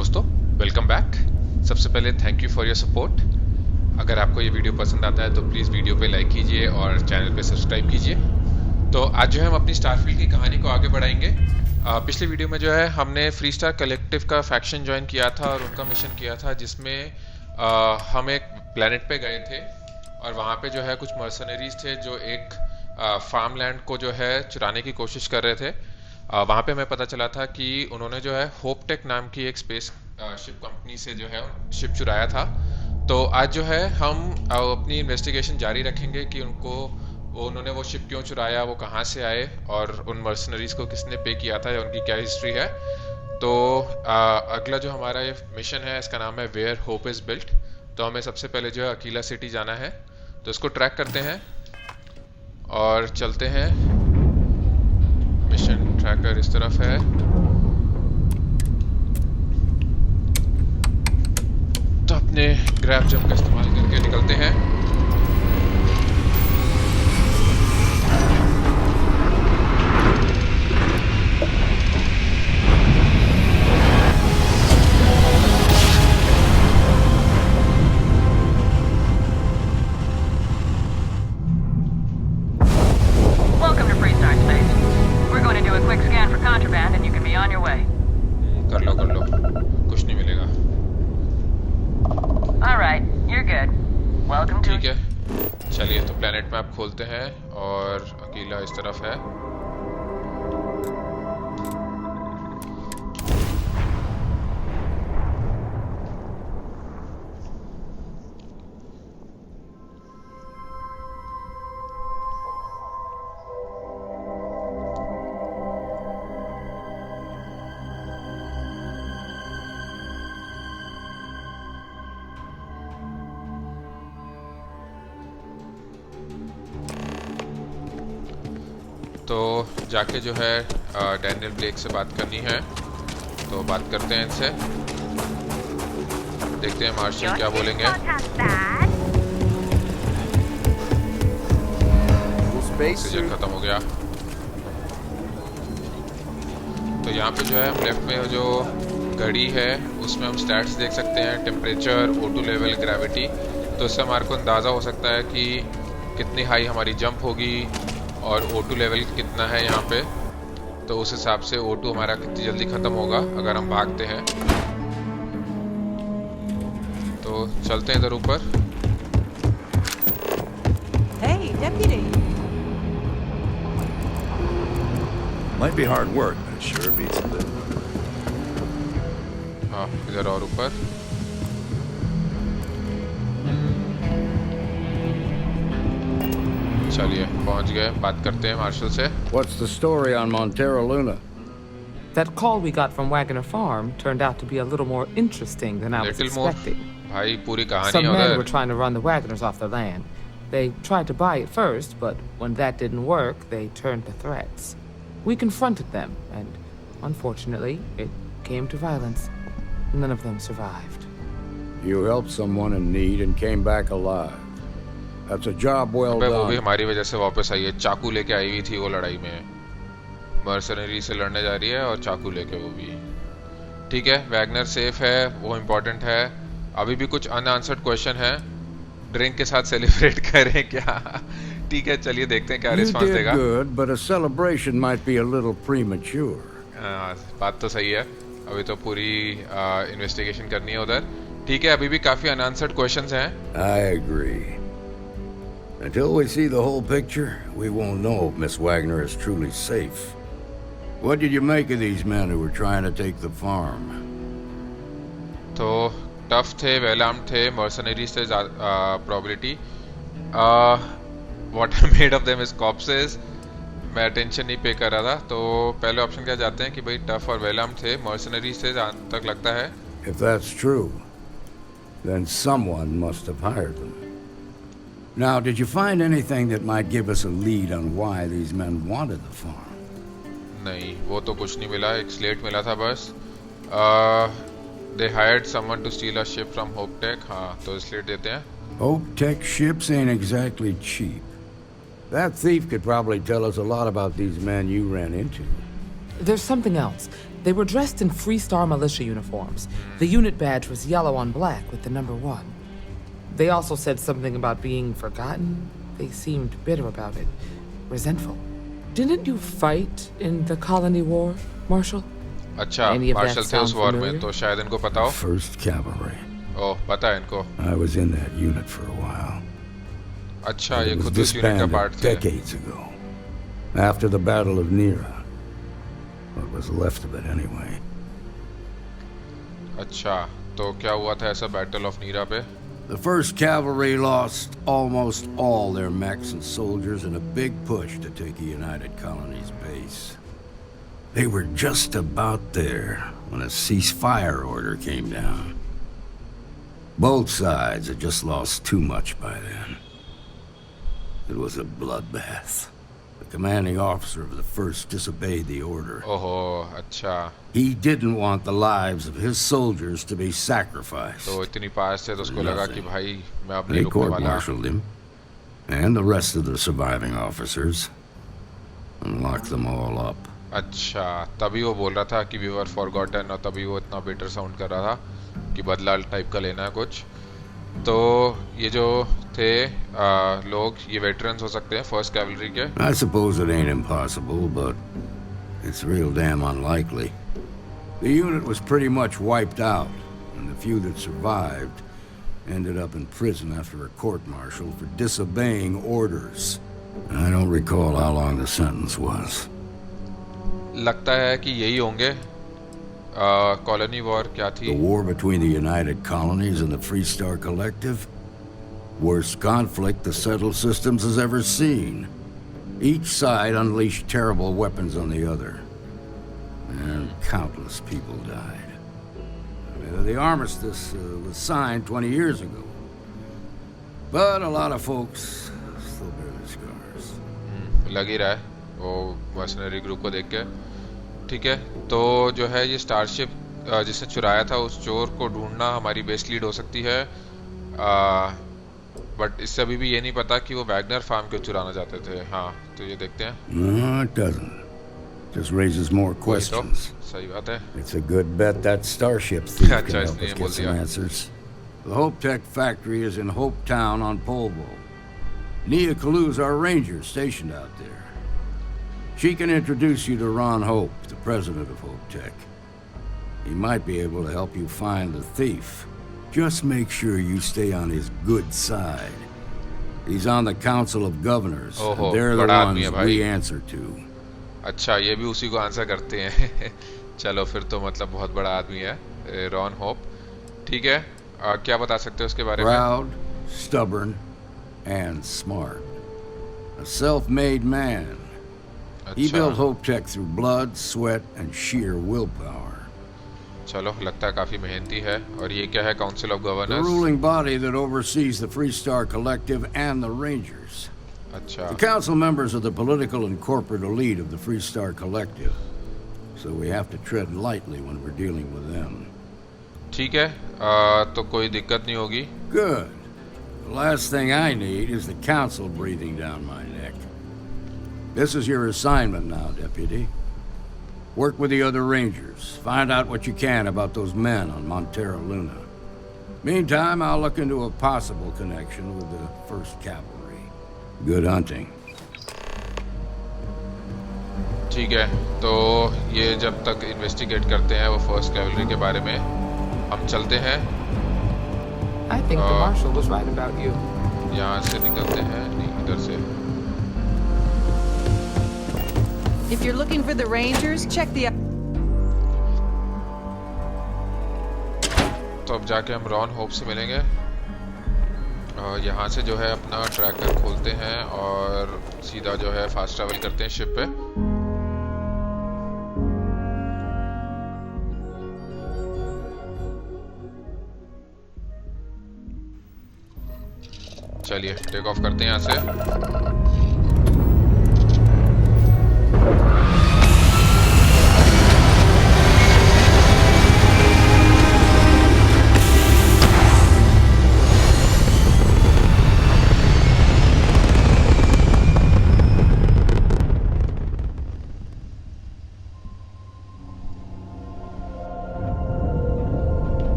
दोस्तों, welcome back. सबसे पहले thank you for your support. अगर आपको ये वीडियो पसंद आता है तो प्लीज़ वीडियो पे लाइक कीजिए और चैनल पे सब्सक्राइब कीजिए। तो आज जो है हम अपनी स्टारफील्ड की कहानी को आगे बढ़ाएंगे। पिछली वीडियो में जो है हमने फ्री स्टार कलेक्टिव का फैक्शन ज्वाइन किया था और उनका मिशन किया था, जिसमें हम एक प्लेनेट पे गए थे और वहाँ पे जो है कुछ मर्सनरीज थे जो एक फार्म लैंड को जो है चुराने की कोशिश कर रहे थे। वहाँ पे हमें पता चला था कि उन्होंने जो है होपटेक नाम की एक स्पेस शिप कंपनी से जो है शिप चुराया था। तो आज जो है हम अपनी इन्वेस्टिगेशन जारी रखेंगे कि उन्होंने वो शिप क्यों चुराया, वो कहाँ से आए और उन मर्सनरीज को किसने पे किया था या उनकी क्या हिस्ट्री है। तो अगला जो हमारा ये मिशन है इसका नाम है वेयर होप इज़ बिल्ट। तो हमें सबसे पहले जो है अकीला सिटी जाना है, तो इसको ट्रैक करते हैं और चलते हैं। मिशन ट्रैकर इस तरफ है, तो अपने ग्रैब जंप का इस्तेमाल करके निकलते हैं। कर लो, कुछ नहीं मिलेगा। ठीक है, चलिए तो प्लेनेट मैप खोलते हैं और अकेला इस तरफ है। तो जाके जो है डैनियल ब्लेक से बात करनी है, तो बात करते हैं इनसे, देखते हैं मार्शल क्या बोलेंगे। ऑक्सीजन खत्म हो गया। तो यहाँ पे जो है हम लेफ्ट में जो घड़ी है उसमें हम स्टैट्स देख सकते हैं, टेम्परेचर, O2 लेवल, ग्रेविटी। तो इससे हमारे को अंदाज़ा हो सकता है कि कितनी हाई हमारी जंप होगी और O2 लेवल कितना है यहाँ पे। तो उस हिसाब से O2 हमारा कितनी जल्दी ख़त्म होगा अगर हम भागते हैं। तो चलते हैं इधर ऊपर। Hey, deputy. Might be hard work, but it sure beats a little. हाँ, इधर और ऊपर। चलिए पहुंच गए, बात करते हैं मार्शल से। What's the story on Montero Luna? That call we got from Wagner Farm turned out to be a little more interesting than I was expecting. भाई पूरी कहानी Some है men उधर। were trying to run the Wagners off the land. They tried to buy it first, but when that didn't work, they turned to threats. We confronted them, and unfortunately, it came to violence. None of them survived. You helped someone in need and came back alive. That's a job well done. वो भी हमारी वजह से वापस आई है। चाकू लेके आई हुई थी वो लड़ाई में, मर्सनरी से लड़ने जा रही है और चाकू लेके वो भी। ठीक है, वैगनर सेफ है, वो इम्पोर्टेंट है। अभी भी कुछ अनआंसर्ड क्वेश्चन है, ड्रिंक के साथ सेलिब्रेट करें क्या? ठीक है, चलिए देखते हैं क्या रिस्पांस देगा। You did good, but a celebration might be a little premature. बात तो सही है, अभी तो पूरी इन्वेस्टिगेशन करनी है उधर। ठीक है, अभी भी काफी अनआंसर्ड क्वेश्चंस हैं। I agree. Until we see the whole picture, we won't know if Miss Wagner is truly safe. What did you make of these men who were trying to take the farm? तो tough थे, well armed थे, mercenaries थे, probability. What I made of them is कॉर्प्सेस। मैं attention नहीं पे कर रहा था। तो पहले ऑप्शन क्या जाते हैं कि भाई टफ और वेल आर्म्ड थे, मर्सनरीज थे जहाँ तक लगता है। If that's true, then someone must have hired them. Now, did you find anything that might give us a lead on why these men wanted the farm? नहीं, वो तो कुछ नहीं मिला, एक स्लेट मिला था बस। They hired someone to steal a ship from HopeTech। हाँ, तो स्लेट देते हैं। HopeTech ships ain't exactly cheap. That thief could probably tell us a lot about these men you ran into. There's something else. They were dressed in Freestar militia uniforms. The unit badge was yellow on black with the number 1. They also said something about being forgotten. They seemed bitter about it, resentful. Didn't you fight in the colony war, Marshal? अच्छा, Any of that martial थे sound उस war में, familiar? तो शायद इनको पता हो. First Cavalry. ओह, पता है इनको. I was in that unit for a while. अच्छा, ये It was खुद उस यूनिट का disbanded पार्ट थे. decades ago. After the Battle of Nera. What was left of it anyway. अच्छा, तो क्या हुआ था ऐसा बैटल ऑफ नीरा पे? The First Cavalry lost almost all their mechs and soldiers in a big push to take a United Colonies base. They were just about there when a ceasefire order came down. Both sides had just lost too much by then. It was a bloodbath. The commanding officer of the First disobeyed the order. ओहो, अच्छा. He didn't want the lives of his soldiers to be sacrificed. तो इतनी पास से तो उसको लगा कि भाई मैं अब नहीं They रुकने वाला. court-martialed him and the rest of the surviving officers and locked them all up. अच्छा, तभी वो बोल रहा था कि we were forgotten, और तभी वो इतना bitter sound कर रहा था कि बदला टाइप का लेना है कुछ. तो ये जो थे लोग, ये वेटरन्स हो सकते हैं फर्स्ट कैवलरी के. I suppose it ain't impossible, but it's real damn unlikely. The unit was pretty much wiped out, and the few that survived ended up in prison after a court-martial for disobeying orders. I don't recall how long the sentence was. लगता है कि यही होंगे. Colony war क्या थी? The war between the United Colonies and the Freestar Collective? Worst conflict the settled systems has ever seen. Each side unleashed terrible weapons on the other. And countless people died. The armistice was signed 20 years ago. But a lot of folks still bear their scars. लग ही रहा है वो mercenary group को देख के. ठीक है, तो जो है ये स्टारशिप जिसने चुराया था उस चोर को ढूंढना हमारी बेस्ट लीड हो सकती है. बट इससे अभी भी ये नहीं पता कि वो वैगनर फार्म क्यों चुराना चाहते थे. हाँ, तो ये देखते हैं. No, it doesn't. Just raises more तो questions. सही बात है. It's a good bet that starship thief can अच्छा, help इसलिए us बोल get some दिया. answers. The HopeTech factory is in Hopetown on Polvo. Nia Kalu's our ranger stationed out there. She can introduce you to Ron Hope, the president of HopeTech. He might be able to help you find the thief. Just make sure you stay on his good side. He's on the Council of Governors, ओहो, and they're the बड़ा आदमी है ones भाई. we answer to. अच्छा, ये भी उसी को आंसर करते हैं. चलो फिर तो मतलब बहुत बड़ा आदमी है रॉन होप. ठीक है, क्या बता सकते हो उसके बारे में? Proud, stubborn, and smart. A self-made man. He built अच्छा, HopeTech through blood, sweat, and sheer willpower. चलो लगता है काफी मेहनती है. और ये क्या है? Council of The governors. ruling body that oversees the Freestar Collective and the Rangers. अच्छा, The council members are the political and corporate elite of the Freestar Collective. So we have to tread lightly when we're dealing with them. ठीक है, तो कोई दिक्कत नहीं होगी. Good. The last thing I need is the council breathing down my neck. This is your assignment now, Deputy. Work with the other Rangers. Find out what you can about those men on Montera Luna. Meantime, I'll look into a possible connection with the First Cavalry. Good hunting. ठीक है, तो ये जब तक investigate करते हैं वो first cavalry के बारे में, हम चलते हैं. I think the Marshal was right about you. यहाँ से निकलते हैं. नहीं, इधर से. If you're looking for the Rangers, check the... तो अब जाके हम रॉन होप से मिलेंगे. यहाँ से जो है अपना ट्रैकर खोलते हैं और सीधा जो है फास्ट ट्रैवल करते हैं शिप पे. चलिए टेक ऑफ करते हैं यहाँ से.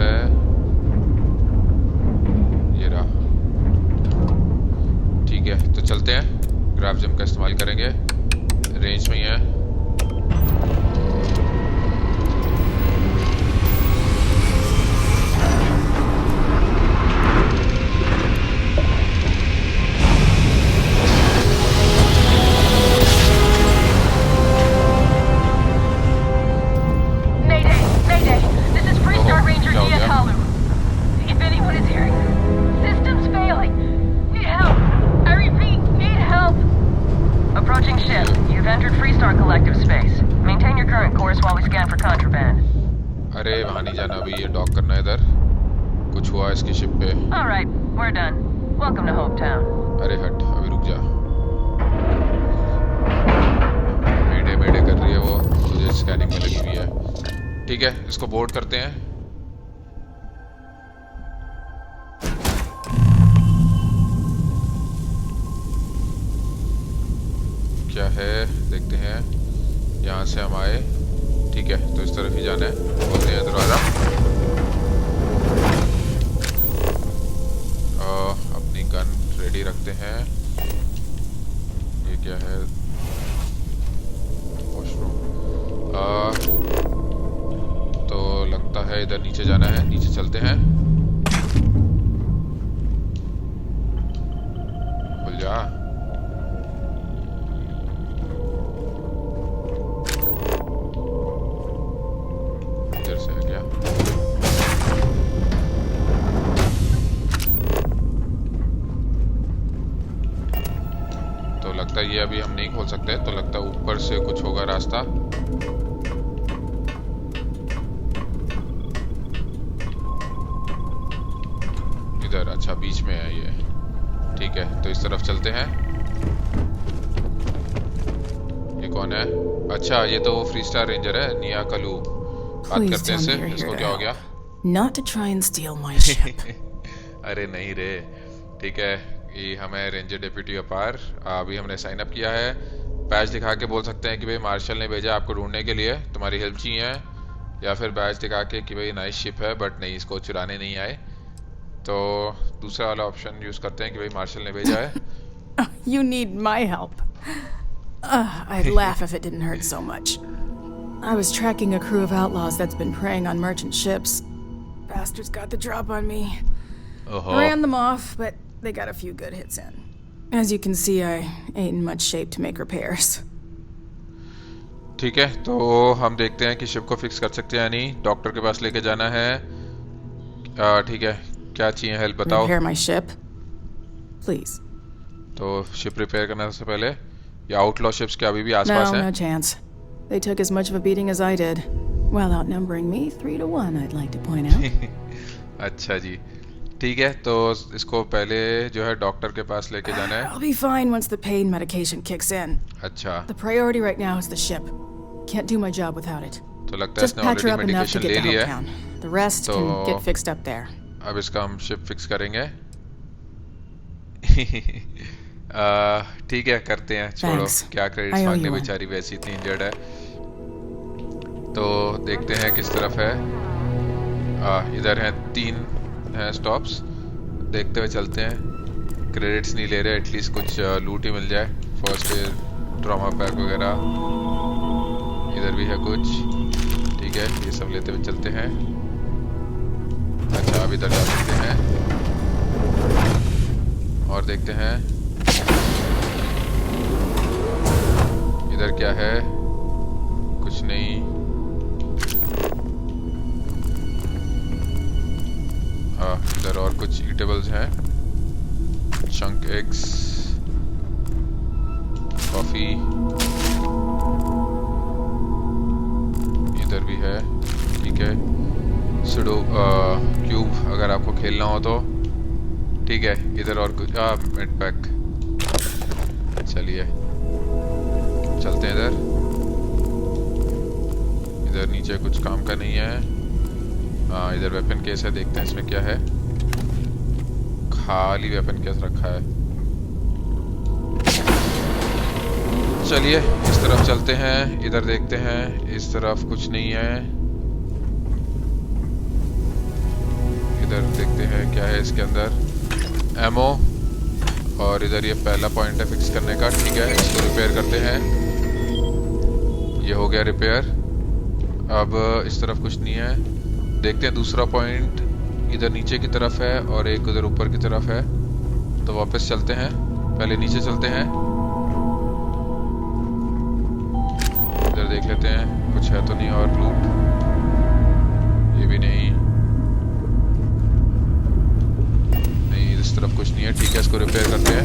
है, ये रहा। ठीक है, तो चलते हैं, ग्राफ जम का इस्तेमाल करेंगे, रेंज में ही है। अरे वहाँ नहीं जाना अभी, ये डॉक करना है इधर। कुछ हुआ इसकी शिप पे। All right, we're done. Welcome to Hopetown. अरे हट, अभी रुक जा। मेडे मेडे कर रही है वो, तुझे स्कैनिंग में लगी हुई है। ठीक है, इसको बोर्ड करते हैं। क्या है देखते हैं, यहाँ से हम आए। ठीक है, तो इस तरफ ही जाना है। बोलते हैं दरवाजा। अपनी गन रेडी रखते हैं। ये क्या है, वॉशरूम। तो लगता है इधर नीचे जाना है, नीचे चलते हैं। खुल जा। ये अभी हम नहीं खोल सकते, तो लगता है ऊपर से कुछ होगा रास्ता। इधर, अच्छा बीच में है ये। ठीक है, तो इस तरफ चलते हैं। ये कौन है? अच्छा, ये तो फ्री स्टार रेंजर है, निया कलू। बात करते हैं इससे। इसको क्या हो गया? Not to try and steal my ship. अरे नहीं रे। ठीक है, ये हमें रेंजर डेप्यूटी अपार, अभी हमने साइन अप किया है। बैज दिखा के बोल सकते हैं कि भाई मार्शल ने भेजा आपको ढूंढने के लिए, तुम्हारी हेल्प चाहिए, या फिर बैज दिखा के कि भाई नाइस शिप है बट नहीं, इसको चुराने नहीं आए। तो दूसरा वाला ऑप्शन यूज करते हैं कि भाई मार्शल ने भेजा है। You need my help. I'd laugh if it didn't hurt so much. I was tracking a crew of outlaws that's been preying on merchant ships. Bastards got the drop on me. Ran them off, but they got a few good hits in. As you can see, I ain't in much shape to make repairs. ठीक है, तो हम देखते हैं कि ship को fix कर सकते हैं या नहीं। डॉक्टर के पास लेके जाना है। ठीक है, क्या चाहिए हेल्प बताओ। Repair my ship, please. तो शिप रिपेयर करने से पहले, ये आउटलॉ शिप्स क्या अभी भी आसपास हैं? No chance. They took as much of a beating as I did, while outnumbering me 3-1. I'd like to point out. अच्छा जी, ठीक है, तो इसको पहले जो है डॉक्टर के पास लेके जाना है। I'll be fine once the pain medication kicks in. अच्छा, The priority right now is the ship. Can't do my job without it. तो लगता है Just इसने patch her already up enough to medication get ले to लिया है। Hopetown. The rest तो can get fixed up there. अब इसका हम शिप फिक्स करेंगे। ठीक है, करते हैं, छोड़ो। Thanks. क्या I क्रेडिट्स owe मांगने, you one. बेचारी वैसी इतनी इंजर्ड है। तो देखते हैं किस तरफ है। इधर हैं 3 हैं स्टॉप्स, देखते हुए चलते हैं। क्रेडिट्स नहीं ले रहे, एटलीस्ट कुछ लूट ही मिल जाए, फर्स्ट एड, ट्रॉमा पैक वगैरह। इधर भी है कुछ। ठीक है, ये सब लेते हुए चलते हैं। अच्छा, अब इधर जा सकते हैं और देखते हैं इधर क्या है। कुछ नहीं। इधर और कुछ ईटेबल्स हैं, चंक एग्स, कॉफी। इधर भी है। ठीक है, सुडो क्यूब अगर आपको खेलना हो तो। ठीक है, इधर और कुछ मेड पैक। चलिए चलते हैं इधर। इधर नीचे कुछ काम का नहीं है। हाँ, इधर वेपन केस है, देखते हैं इसमें क्या है। खाली वेपन केस रखा है। चलिए इस तरफ चलते हैं, इधर देखते हैं। इस तरफ कुछ नहीं है। इधर देखते हैं क्या है इसके अंदर। एमओ, और इधर ये पहला पॉइंट है फिक्स करने का। ठीक है, इसको रिपेयर करते हैं। ये हो गया रिपेयर। अब इस तरफ कुछ नहीं है। देखते हैं दूसरा पॉइंट इधर नीचे की तरफ है और एक उधर ऊपर की तरफ है। तो वापस चलते हैं, पहले नीचे चलते हैं, इधर देख लेते हैं कुछ है तो नहीं। और लूट, ये भी नहीं, इस तरफ कुछ नहीं है। ठीक है, इसको रिपेयर करते हैं।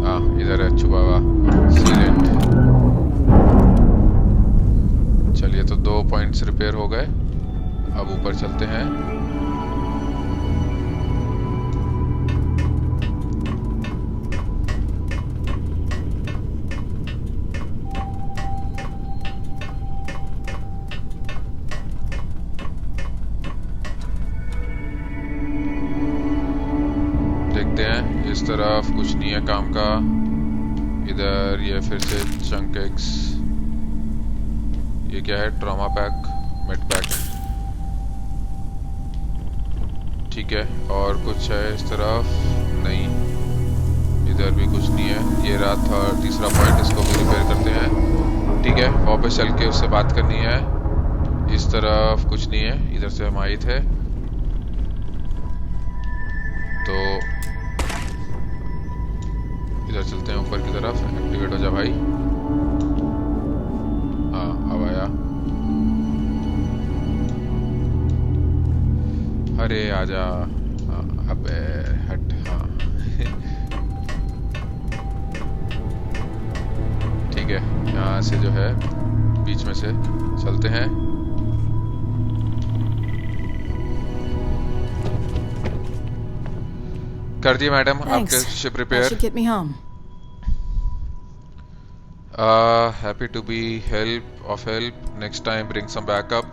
हाँ, इधर है छुपा हुआ सीलेंट। चलिए, तो 2 पॉइंट्स रिपेयर हो गए। अब ऊपर चलते हैं। देखते हैं, इस तरफ कुछ नहीं है काम का। इधर ये फिर से चंक एक्स, ये क्या है? Trauma pack, made pack. ठीक है, और कुछ है इस तरफ? नहीं, इधर भी कुछ नहीं है। ये रात था तीसरा पॉइंट, इसको भी रिपेयर करते हैं। ठीक है, वापस चल के उससे बात करनी है। इस तरफ कुछ नहीं है, इधर से हम आए थे। तो इधर चलते हैं ऊपर की तरफ। एक्टिवेट हो जा भाई। हाँ, अब आया। अरे आजा। अबे हट। हाँ ठीक है, यहाँ से जो है बीच में से चलते हैं। कर दिए मैडम आपके ship repair. Happy to be help next time, bring some backup.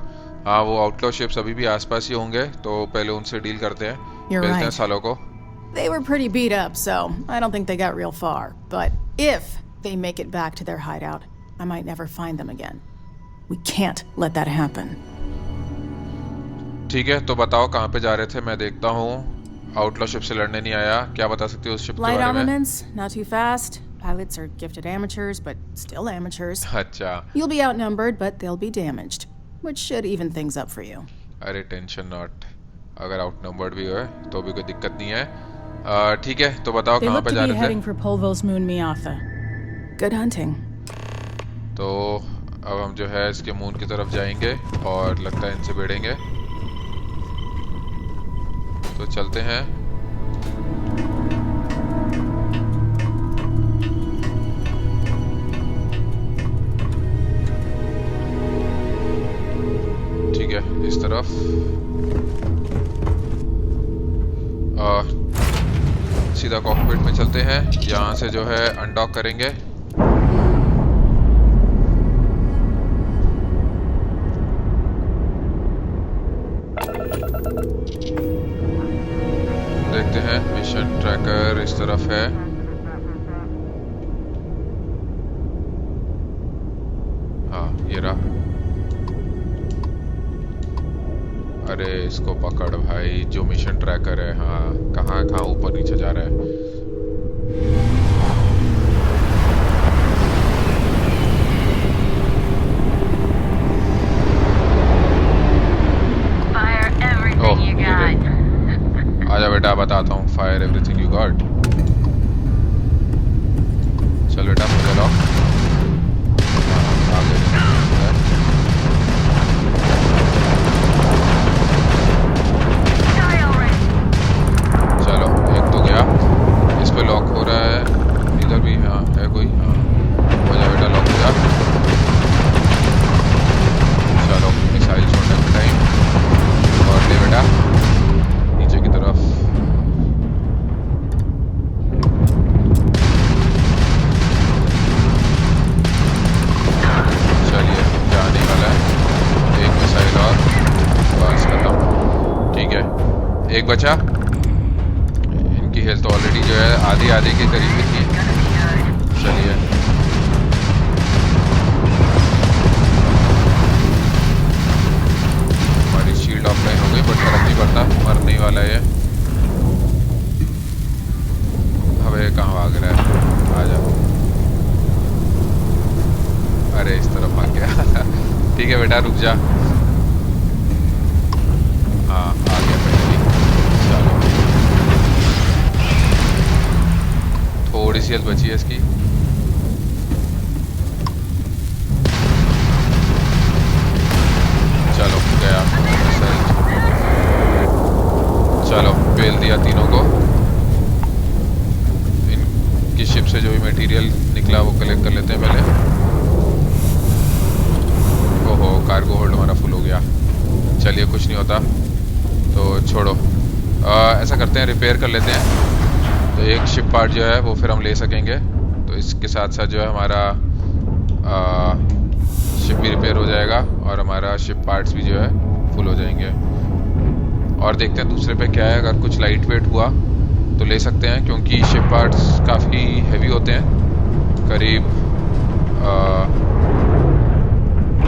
हाँ, वो आउटलॉ शिप्स अभी भी आसपास ही होंगे, तो पहले उनसे डील करते हैं। मिलते हैं सालों को। They were pretty beat up, so I don't think they got real far. But if they make it back to their hideout, I might never find them again. We can't let that happen. ठीक है, तो बताओ कहाँ पे जा रहे थे? मैं देखता हूँ। आउटलॉ शिप से लड़ने नहीं आया। क्या बता सकते हो उस शिप के बारे में? Light armaments, not too fast. Pilots are gifted amateurs, but still amateurs. अच्छा। You'll be outnumbered, but they'll be damaged, which should even things up for you. अरे टेंशन नॉट, अगर आउटनंबर्ड भी है तो भी कोई दिक्कत नहीं है। ठीक है, तो बताओ कहाँ पे जा रहे थे? Heading for Polvo's moon Miatha. Good hunting. तो अब हम जो है इसके मून की तरफ जाएंगे और लगता है इनसे भिड़ेंगे। तो चलते हैं। ठीक है, इस तरफ। सीधा कॉकपिट में चलते हैं। यहाँ से जो है अनडॉक करेंगे। देखते हैं, मिशन ट्रैकर इस तरफ है। हाँ, ये रहा। अरे इसको पकड़ भाई, जो मिशन ट्रैकर है। हाँ, कहाँ कहाँ ऊपर नीचे जा रहा है। ओह, ये देख। आजा बेटा, बताता हूँ। Fire everything you got. चल बेटा, मुझे लो। आगे चलो, एक तो गया। इस पे लॉक हो रहा है। इधर भी हाँ है कोई। हाँ, हो जा बेटा, लॉक हो जा। चलो, मिसाइल छोड़ने का टाइम। और ले बेटा नीचे की तरफ। चलिए, जाने वाला है। एक मिसाइल और बस खत्म। ठीक है, एक बचा। इनकी हेल्थ ऑलरेडी जो है आधी आधी के करीब ही थी। चलिए, हमारी शील्ड ऑफलाइन हो गई, बट फर्क नहीं पड़ता। ठीक है बेटा रुक जा। हाँ आ गया फैक्ट्री। चलो थोड़ी सी हेल्थ बची है इसकी। चलो गया। चलो बेल दिया तीनों को। इनकी शिप से जो भी मटेरियल निकला वो कलेक्ट कर लेते हैं पहले। ओहो कार्गो होल्ड हमारा फुल हो गया। चलिए कुछ नहीं होता तो छोड़ो। ऐसा करते हैं रिपेयर कर लेते हैं तो एक शिप पार्ट जो है वो फिर हम ले सकेंगे। तो इसके साथ साथ जो है हमारा शिप भी रिपेयर हो जाएगा और हमारा शिप पार्ट्स भी जो है फुल हो जाएंगे। और देखते हैं दूसरे पे क्या है। अगर कुछ लाइट वेट हुआ तो ले सकते हैं क्योंकि शिप पार्ट्स काफ़ी हैवी होते हैं। करीब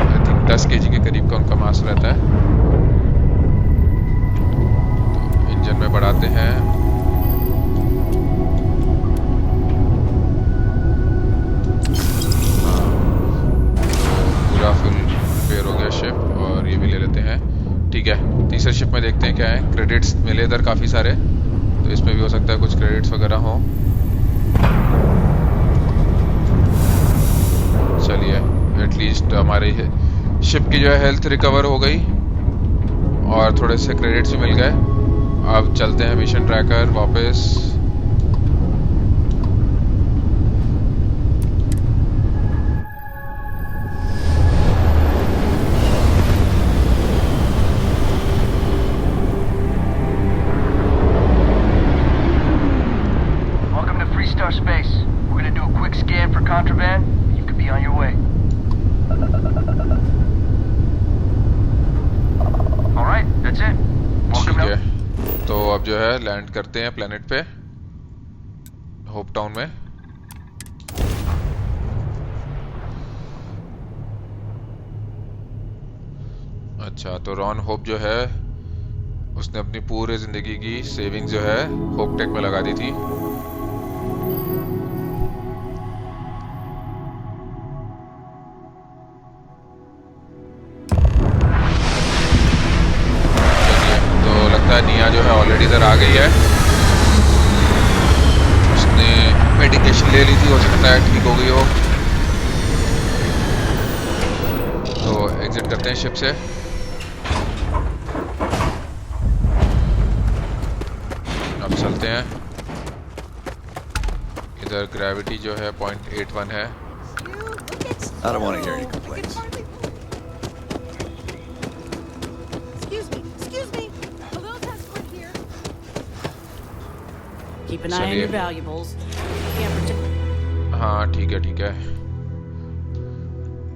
आई थिंक 10 kg के करीब का उनका मास रहता है। तो इंजन में बढ़ाते हैं। हाँ पूरा फुल रिपेयर हो गया शिप और ये भी ले लेते हैं। ठीक है तीसरे शिप में देखते हैं क्या है। क्रेडिट्स मिले इधर काफ़ी सारे तो इसमें भी हो सकता है कुछ क्रेडिट्स वगैरह हों। चलिए एटलीस्ट हमारी शिप की जो है हेल्थ रिकवर हो गई और थोड़े से क्रेडिट्स भी मिल गए। अब चलते हैं मिशन ट्रैकर वापस। Space. We're gonna do a quick scan for contraband. You could be on your way. All right, that's it. Welcome ठीक है तो अब जो है लैंड करते हैं प्लेनेट पे होप टाउन में। अच्छा तो रॉन होप जो है उसने अपनी पूरी जिंदगी की सेविंग जो है होपटेक में लगा दी थी। निया जो है ऑलरेडी इधर आ गई है। उसने मेडिकेशन ले ली थी हो सकता है ठीक हो गई हो। तो एग्जिट करते हैं शिप से। अब चलते हैं। इधर ग्रेविटी जो है 0.81 है। I don't want to hear any complaints. Keep an eye on your valuables. हाँ ठीक है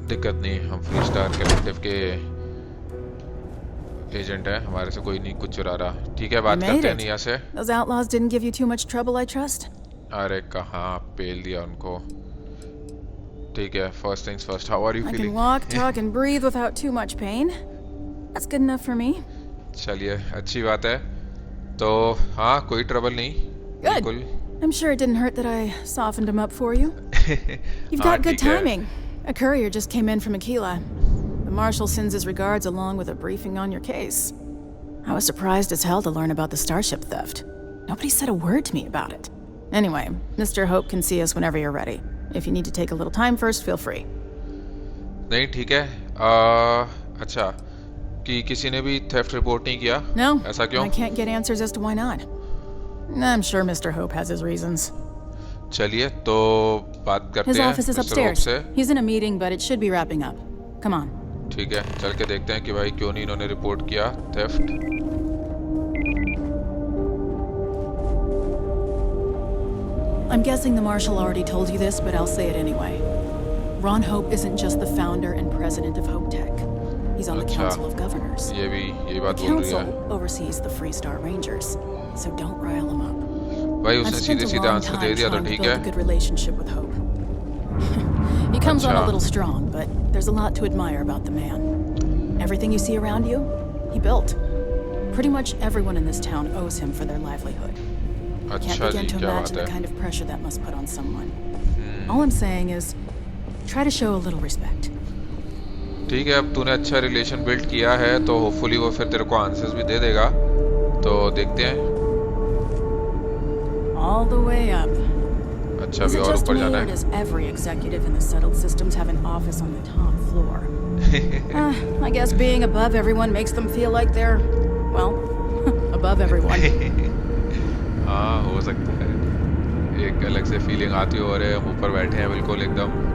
दिक्कत नहीं। हम फ्री स्टार कलेक्टिव के एजेंट हैं। हमारे से कोई नहीं कुछ चुरा रहा। ठीक है बात करते हैं निया से। Those outlaws didn't give you too much trouble, I trust? अरे कहाँ पेल दिया उनको। ठीक है first things first. How are you feeling? I can walk, talk and breathe without too much pain. That's good enough for me. चलिए अच्छी बात है। तो हाँ कोई ट्रबल नहीं। Good. I'm sure it didn't hurt that I softened him up for you. You've got good timing. A courier just came in from Aquila. The Marshal sends his regards along with a briefing on your case. I was surprised as hell to learn about the starship theft. Nobody said a word to me about it. Anyway, Mr. Hope can see us whenever you're ready. If you need to take a little time first, feel free. नहीं ठीक है। अच्छा कि किसी ने भी theft report नहीं किया? No. ऐसा क्यों? I can't get answers as to why not. I'm sure Mr. Hope has his reasons. चलिए तो बात करते His हैं office is mister hope upstairs. से। He's in a meeting, but it should be wrapping up. Come on. ठीक है चल के देखते हैं कि भाई क्यों नहीं इन्होंने रिपोर्ट किया theft. I'm guessing the Marshal already told you this, but I'll say it anyway. Ron Hope isn't just the founder and president of HopeTech. He's on the Council of Governors. ये बात The बोल रही है। Council oversees the Free Star Rangers, so don't rile him up. भाई I've उसने spent a सीधे long answer time दे दिया तो trying to ठीक build a है। good relationship with Hope. He comes on a little strong, but there's a lot to admire about the man. Everything you see around you, he built. Pretty much everyone in this town owes him for their livelihood. Can't अच्छा begin ji to क्या imagine बात the है। kind of pressure that must put on someone. All I'm saying is, try to show a little respect. ठीक है, अब तूने अच्छा relation build किया है तो होपफुली वो फिर तेरे को आंसर्स भी दे देगा, तो देखते हैं। All the way up. अच्छा, Is अभी it और just ऊपर me, जाना or है। does every executive in the settled systems have an office on the top floor? I guess being above everyone makes them feel like they're, well, above everyone. हाँ, हो सकता है, एक अलग से फीलिंग आती हो, अरे हम ऊपर बैठे हैं बिल्कुल एकदम।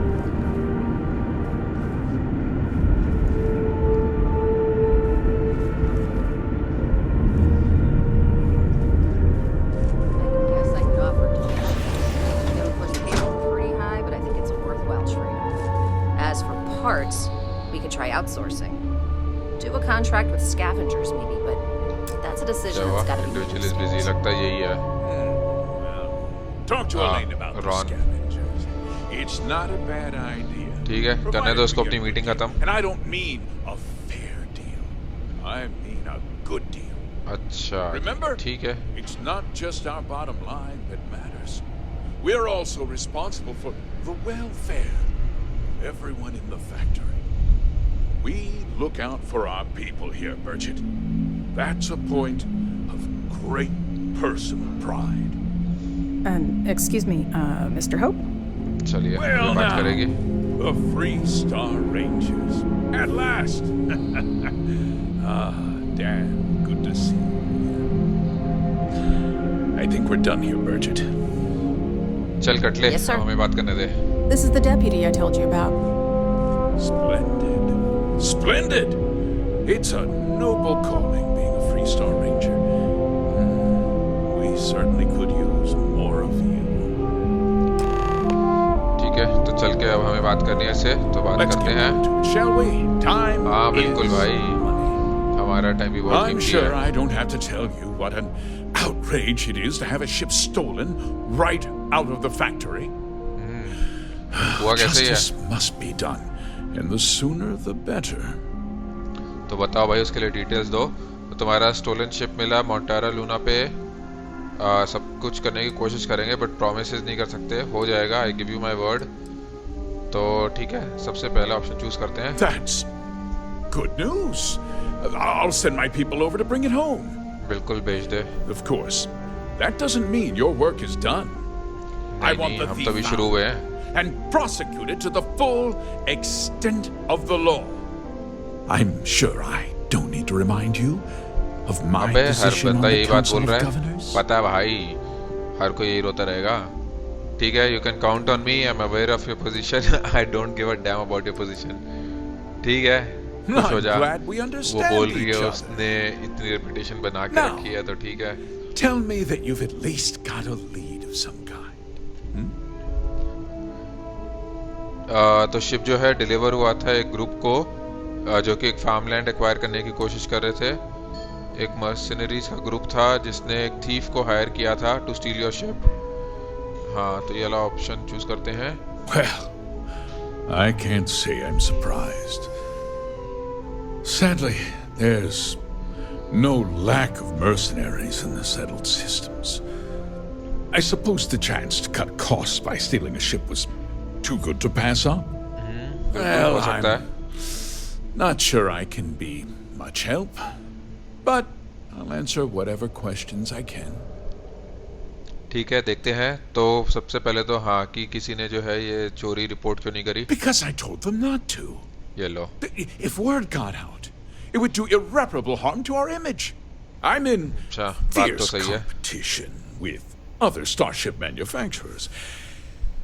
Guess I could offer to it'll push payroll pretty high, but I think it's a worthwhile trade-off. As for parts, we could try outsourcing. Do a contract with scavengers maybe, but that's a decision that's got to be made. Individual is busy, लगता है यही है। Talk to Elaine about the Ron. scavengers. It's not a bad idea. ठीक है, करने दो उसको अपनी मीटिंग खत्म। And I don't mean a fair deal. I mean a good deal. अच्छा, Remember? ठीक है। It's not just our bottom line that matters. We're also responsible for the welfare of everyone in the factory. We look out for our people here, Bridget. That's a point of great personal pride. Excuse me, Mr. Hope? चलिए, Well, बात now, करेंगे। the Free Star Rangers. At last. Dan, good to see you. I think we're done here, Bridget. चल कटले, Yes, sir. हमें बात करने दे। This is the deputy I told you about. Splendid. Splendid! It's a noble calling being a Free Star Ranger. We certainly could use more of you. ठीक है, तो चल के अब हमें बात करनी है इससे, तो बात Let's करते get हैं। to it, shall we? Time हाँ बिल्कुल is भाई, money. हमारा टाइम भी बहुत I'm कीमती sure है। I don't have to tell you what an outrage it is to have a ship stolen right out of the factory. हुआ कैसे ही है? Justice must be done, and the sooner the better. तो बताओ भाई, उसके लिए details दो। तो तुम्हारा स्टोलन शिप मिला मोंटारा लूना पे, सब कुछ करने की कोशिश करेंगे बट प्रोमिसेस नहीं कर सकते। हो जाएगा, I give you my word. तो ठीक है, सबसे पहला ऑप्शन चूज करते हैं। That's good news. I'll send my people over to bring it home. बिल्कुल भेज दे। Of course, that doesn't mean your work is done. I नहीं want नहीं, the हम thief तभी शुरू हुए हैं। found and prosecuted to the full extent of the law. I'm sure I don't need to remind you of my अबे हर position on बंदा the यही बात Council बोल of रहा है, Governors. पता है भाई, हर कोई यही रोता रहेगा। ठीक है, you can count on me, I am aware of your position, I don't give a damn about your position. ठीक है, खुश हो I'm जा। glad we वो understand बोल रही each है, other. उसने इतनी रेपुटेशन बना के Now. रखी है, तो ठीक है। Tell me that you've at least got a lead of some kind. तो शिप जो है डिलीवर हुआ था एक ग्रुप को, जो कि एक फार्मलैंड एक्वायर करने की कोशिश कर रहे थे। एक मर्सिनरीज का ग्रुप था जिसने एक थीफ को हायर किया था टू स्टील योर शिप। हाँ, तो ये वाला ऑप्शन चूज करते हैं। Well, I can't say I'm surprised. Sadly, there's no lack of mercenaries in the settled systems. I suppose the chance to cut costs by stealing a ship was too good to pass up. Well, हो सकता है। I'm not sure I can be much help, but I'll answer whatever questions I can. ठीक है, देखते हैं। तो सबसे पहले तो हाँ, कि किसी ने जो है ये चोरी रिपोर्ट क्यों नहीं करी। Because I told them not to. ये लो। If word got out, it would do irreparable harm to our image. I'm in अच्छा, बात तो fierce सही है। competition with other starship manufacturers.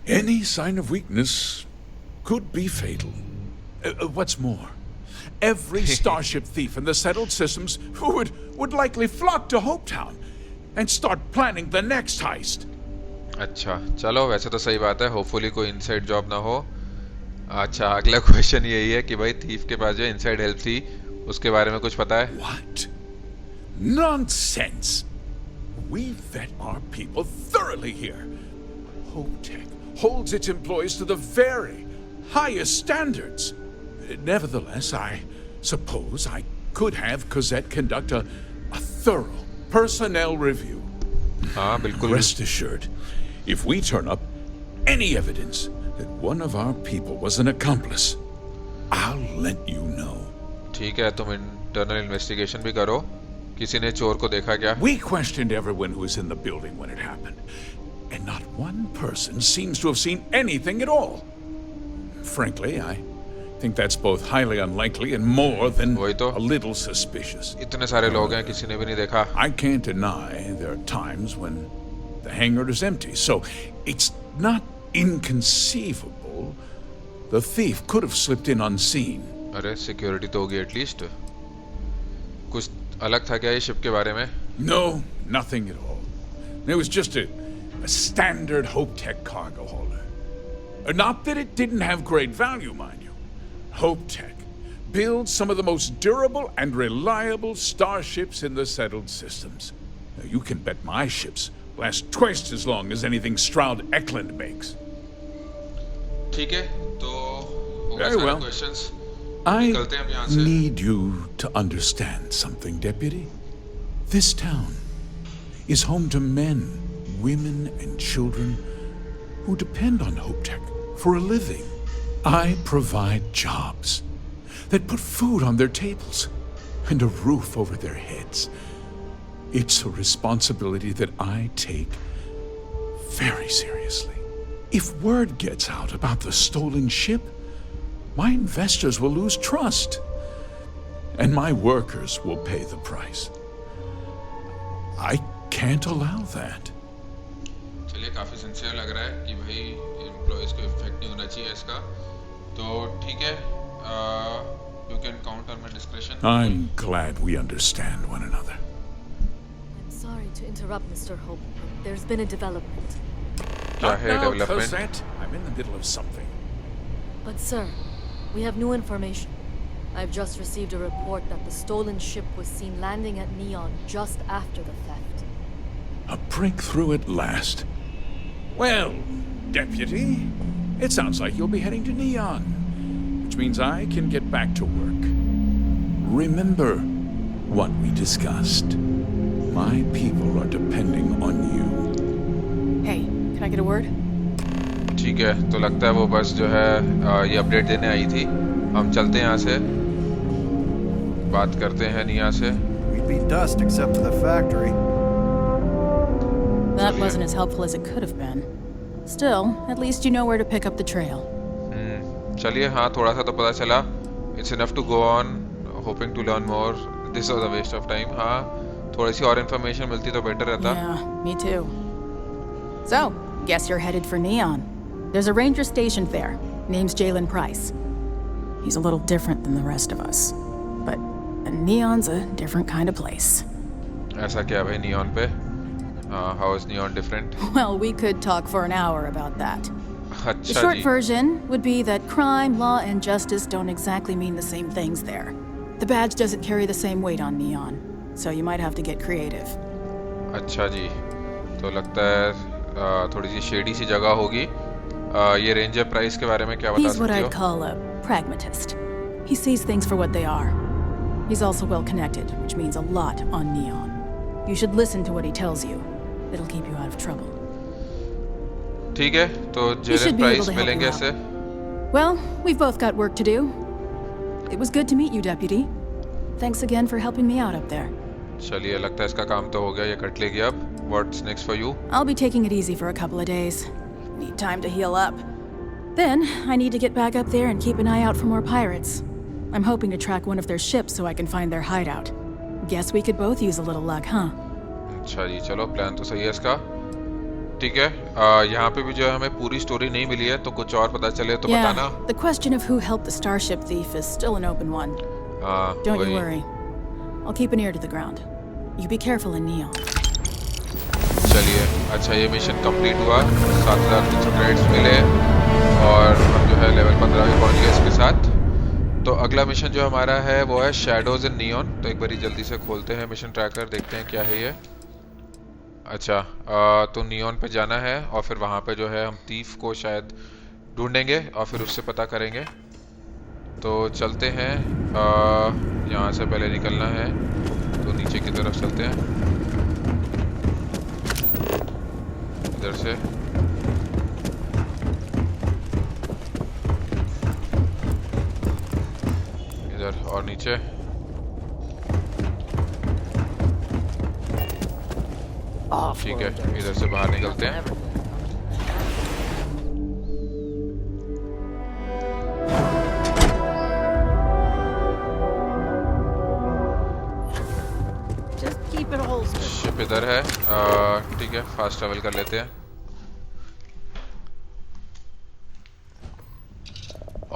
Any sign of weakness could be fatal. What's more, every starship thief in the settled systems would likely flock to Hopetown and start planning the next heist. अच्छा, चलो वैसे तो सही बात है, hopefully कोई inside job ना हो। अच्छा, अगला क्वेश्चन यही है कि भाई थीफ के पास जो इनसाइड हेल्प थी उसके बारे में कुछ पता है? What? Nonsense! We vet our people thoroughly here. HopeTech holds its employees to the very highest standards. Nevertheless, I suppose I could have Cosette conduct a thorough personnel review. हाँ बिल्कुल। Rest assured, if we turn up any evidence that one of our people was an accomplice, I'll let you know. ठीक है, तुम internal investigation भी करो. किसी ने चोर को देखा क्या? We questioned everyone who was in the building when it happened, and not one person seems to have seen anything at all. Frankly, I think that's both highly unlikely and more than वही तो. a little suspicious. इतने सारे लोग हैं, किसी ने भी नहीं देखा. I can't deny there are times when the hangar is empty, so it's not inconceivable the thief could have slipped in unseen. अरे सिक्योरिटी तो होगी एटलीस्ट. कुछ अलग था क्या ये शिप के बारे में? No, nothing at all. It was just a standard HopeTech cargo holder. Not that it didn't have great value, mind you. HopeTech builds some of the most durable and reliable starships in the settled systems. Now, you can bet my ships last twice as long as anything Stroud Eklund makes. ठीक है, तो हो गए Very सारे well. Questions. I निकलते हैं हम यहाँ से. need you to understand something, Deputy. This town is home to men, women, and children who depend on HopeTech for a living. I provide jobs that put food on their tables and a roof over their heads. It's a responsibility that I take very seriously. If word gets out about the stolen ship, my investors will lose trust, and my workers will pay the price. I can't allow that. चलिए, काफी sincere लग रहा है कि भाई employees को effect नहीं होना चाहिए इसका. तो ठीक है, you can count on my description. I'm glad we understand one another. I'm sorry to interrupt, Mr. Hope, but there's been a development. क्या है Now, development? Cosette, I'm in the middle of something. But sir, we have new information. I've just received a report that the stolen ship was seen landing at Neon just after the theft. A breakthrough at last. Well, Deputy, it sounds like you'll be heading to Neon, which means I can get back to work. Remember what we discussed. My people are depending on you. Hey, can I get a word? ठीक है, तो लगता है वो बस जो है ये अपडेट देने आई थी. हम चलते हैं यहाँ से, बात करते हैं निया से. We'd be dust except for the factory. That wasn't as helpful as it could have been. Still, at least you know where to pick up the trail. चलिए, हाँ, थोड़ा सा तो पता चला. It's enough to go on, hoping to learn more. This was a waste of time. हाँ, थोड़ी सी और इन्फॉर्मेशन मिलती तो बेटर रहता. Yeah, me too. So, guess you're headed for Neon. There's a ranger stationed there. Name's Jalen Price. He's a little different than the rest of us. But Neon's a different kind of place. ऐसा क्या भाई neon पे? How is Neon different? Well, we could talk for an hour about that. The अच्छा short ji. version would be that crime, law, and justice don't exactly mean the same things there. The badge doesn't carry the same weight on Neon, so you might have to get creative. अच्छा जी, तो लगता है थोड़ी सी shady सी जगह होगी. ये ranger price के बारे में क्या बता He's what सकती I'd हो? call a pragmatist. He sees things for what they are. He's also well connected, which means a lot on Neon. You should listen to what he tells you. It'll keep you out of trouble. ठीक है, तो He should जेलन be able price to help मिलेंगे you इससे. out. Well, we've both got work to do. It was good to meet you, Deputy. Thanks again for helping me out up there. चलिए, लगता है इसका काम तो हो गया. ये कट लेगी अब. What's next for you? I'll be taking it easy for a couple of days. Need time to heal up. Then, I need to get back up there and keep an eye out for more pirates. I'm hoping to track one of their ships so I can find their hideout. Guess we could both use a little luck, huh? अच्छा जी, चलो, plan तो सही है इसका. ठीक है, यहाँ पे भी जो है हमें पूरी स्टोरी नहीं मिली है, तो कुछ और पता चले तो बताना. Yeah, the question of who helped the starship thief is still an open one. Don't you worry. I'll keep an ear to the ground. You be careful in Neon. चलिए, अच्छा, ये मिशन कंप्लीट हुआ. 7,300 credits मिले और हम जो है level 15 में पहुंच गए इसके साथ. तो अगला मिशन जो हमारा है वो है शैडोज इन नियॉन. तो एक बारी जल्दी से खोलते हैं मिशन ट्रैकर, देखते हैं क्या है ये. अच्छा, तो नियॉन पे जाना है और फिर वहाँ पे जो है हम थीफ को शायद ढूंढेंगे और फिर उससे पता करेंगे. तो चलते हैं, यहाँ से पहले निकलना है, तो नीचे की तरफ चलते हैं इधर से. इधर और नीचे। ठीक है, इधर से बाहर निकलते हैं। शिप इधर है। ठीक है, फास्ट ट्रैवल कर लेते हैं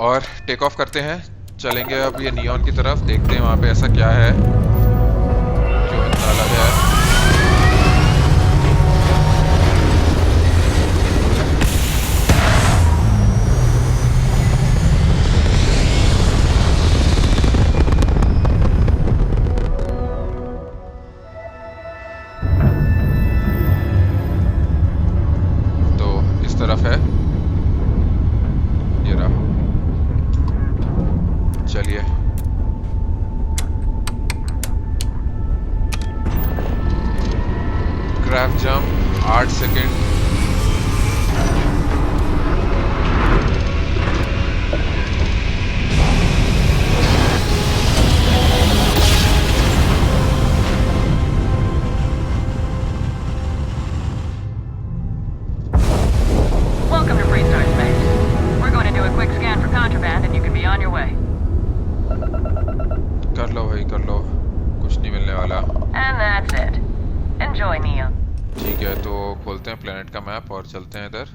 और टेक ऑफ करते हैं। चलेंगे अब ये नियॉन की तरफ, देखते हैं वहां पे ऐसा क्या है जो इतना अलग है। तरफ है, ये रहा। चलिए क्राफ्ट जंप 8 सेकेंड। कर लो भाई, कर लो, कुछ नहीं मिलने वाला। ठीक है, तो खोलते हैं प्लेनेट का मैप और चलते हैं इधर,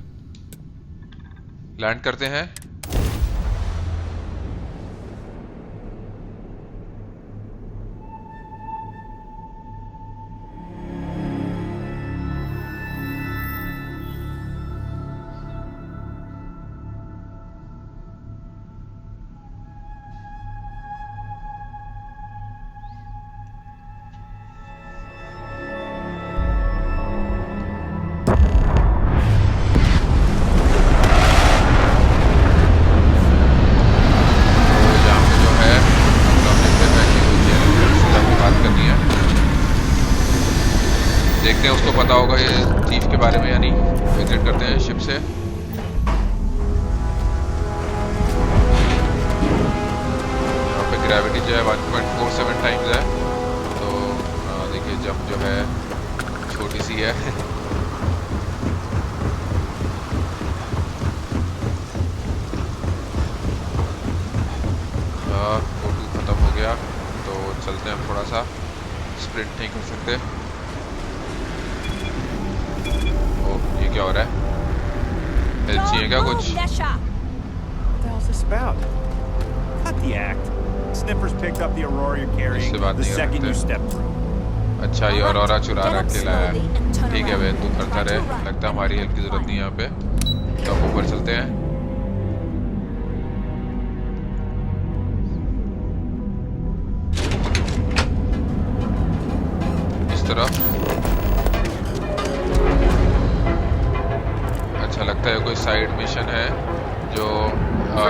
लैंड करते हैं। देखते हैं उसको पता होगा ये थीफ के बारे में या नहीं। एग्जिट करते हैं शिप से। यहाँ पे ग्रेविटी जो है 1.47 टाइम्स है, तो देखिए जंप जो है छोटी सी है। फोटो खत्म हो गया, तो चलते हैं थोड़ा सा। स्प्रिंट नहीं कर सकते। ये क्या हो रहा है? हेल्प चाहिए क्या कुछ? What the hell's this about? Cut the act. Sniffers picked up the Aurora you're carrying the second you step through. अच्छा, ये ऑरोरा चुरा रखे लाया है। ठीक है भाई, तू करता रहे, लगता है हमारी हेल्प की जरूरत नहीं है यहाँ पे। तो अब ऊपर चलते हैं। इस तरफ। अच्छा लगता है कोई साइड मिशन है जो वो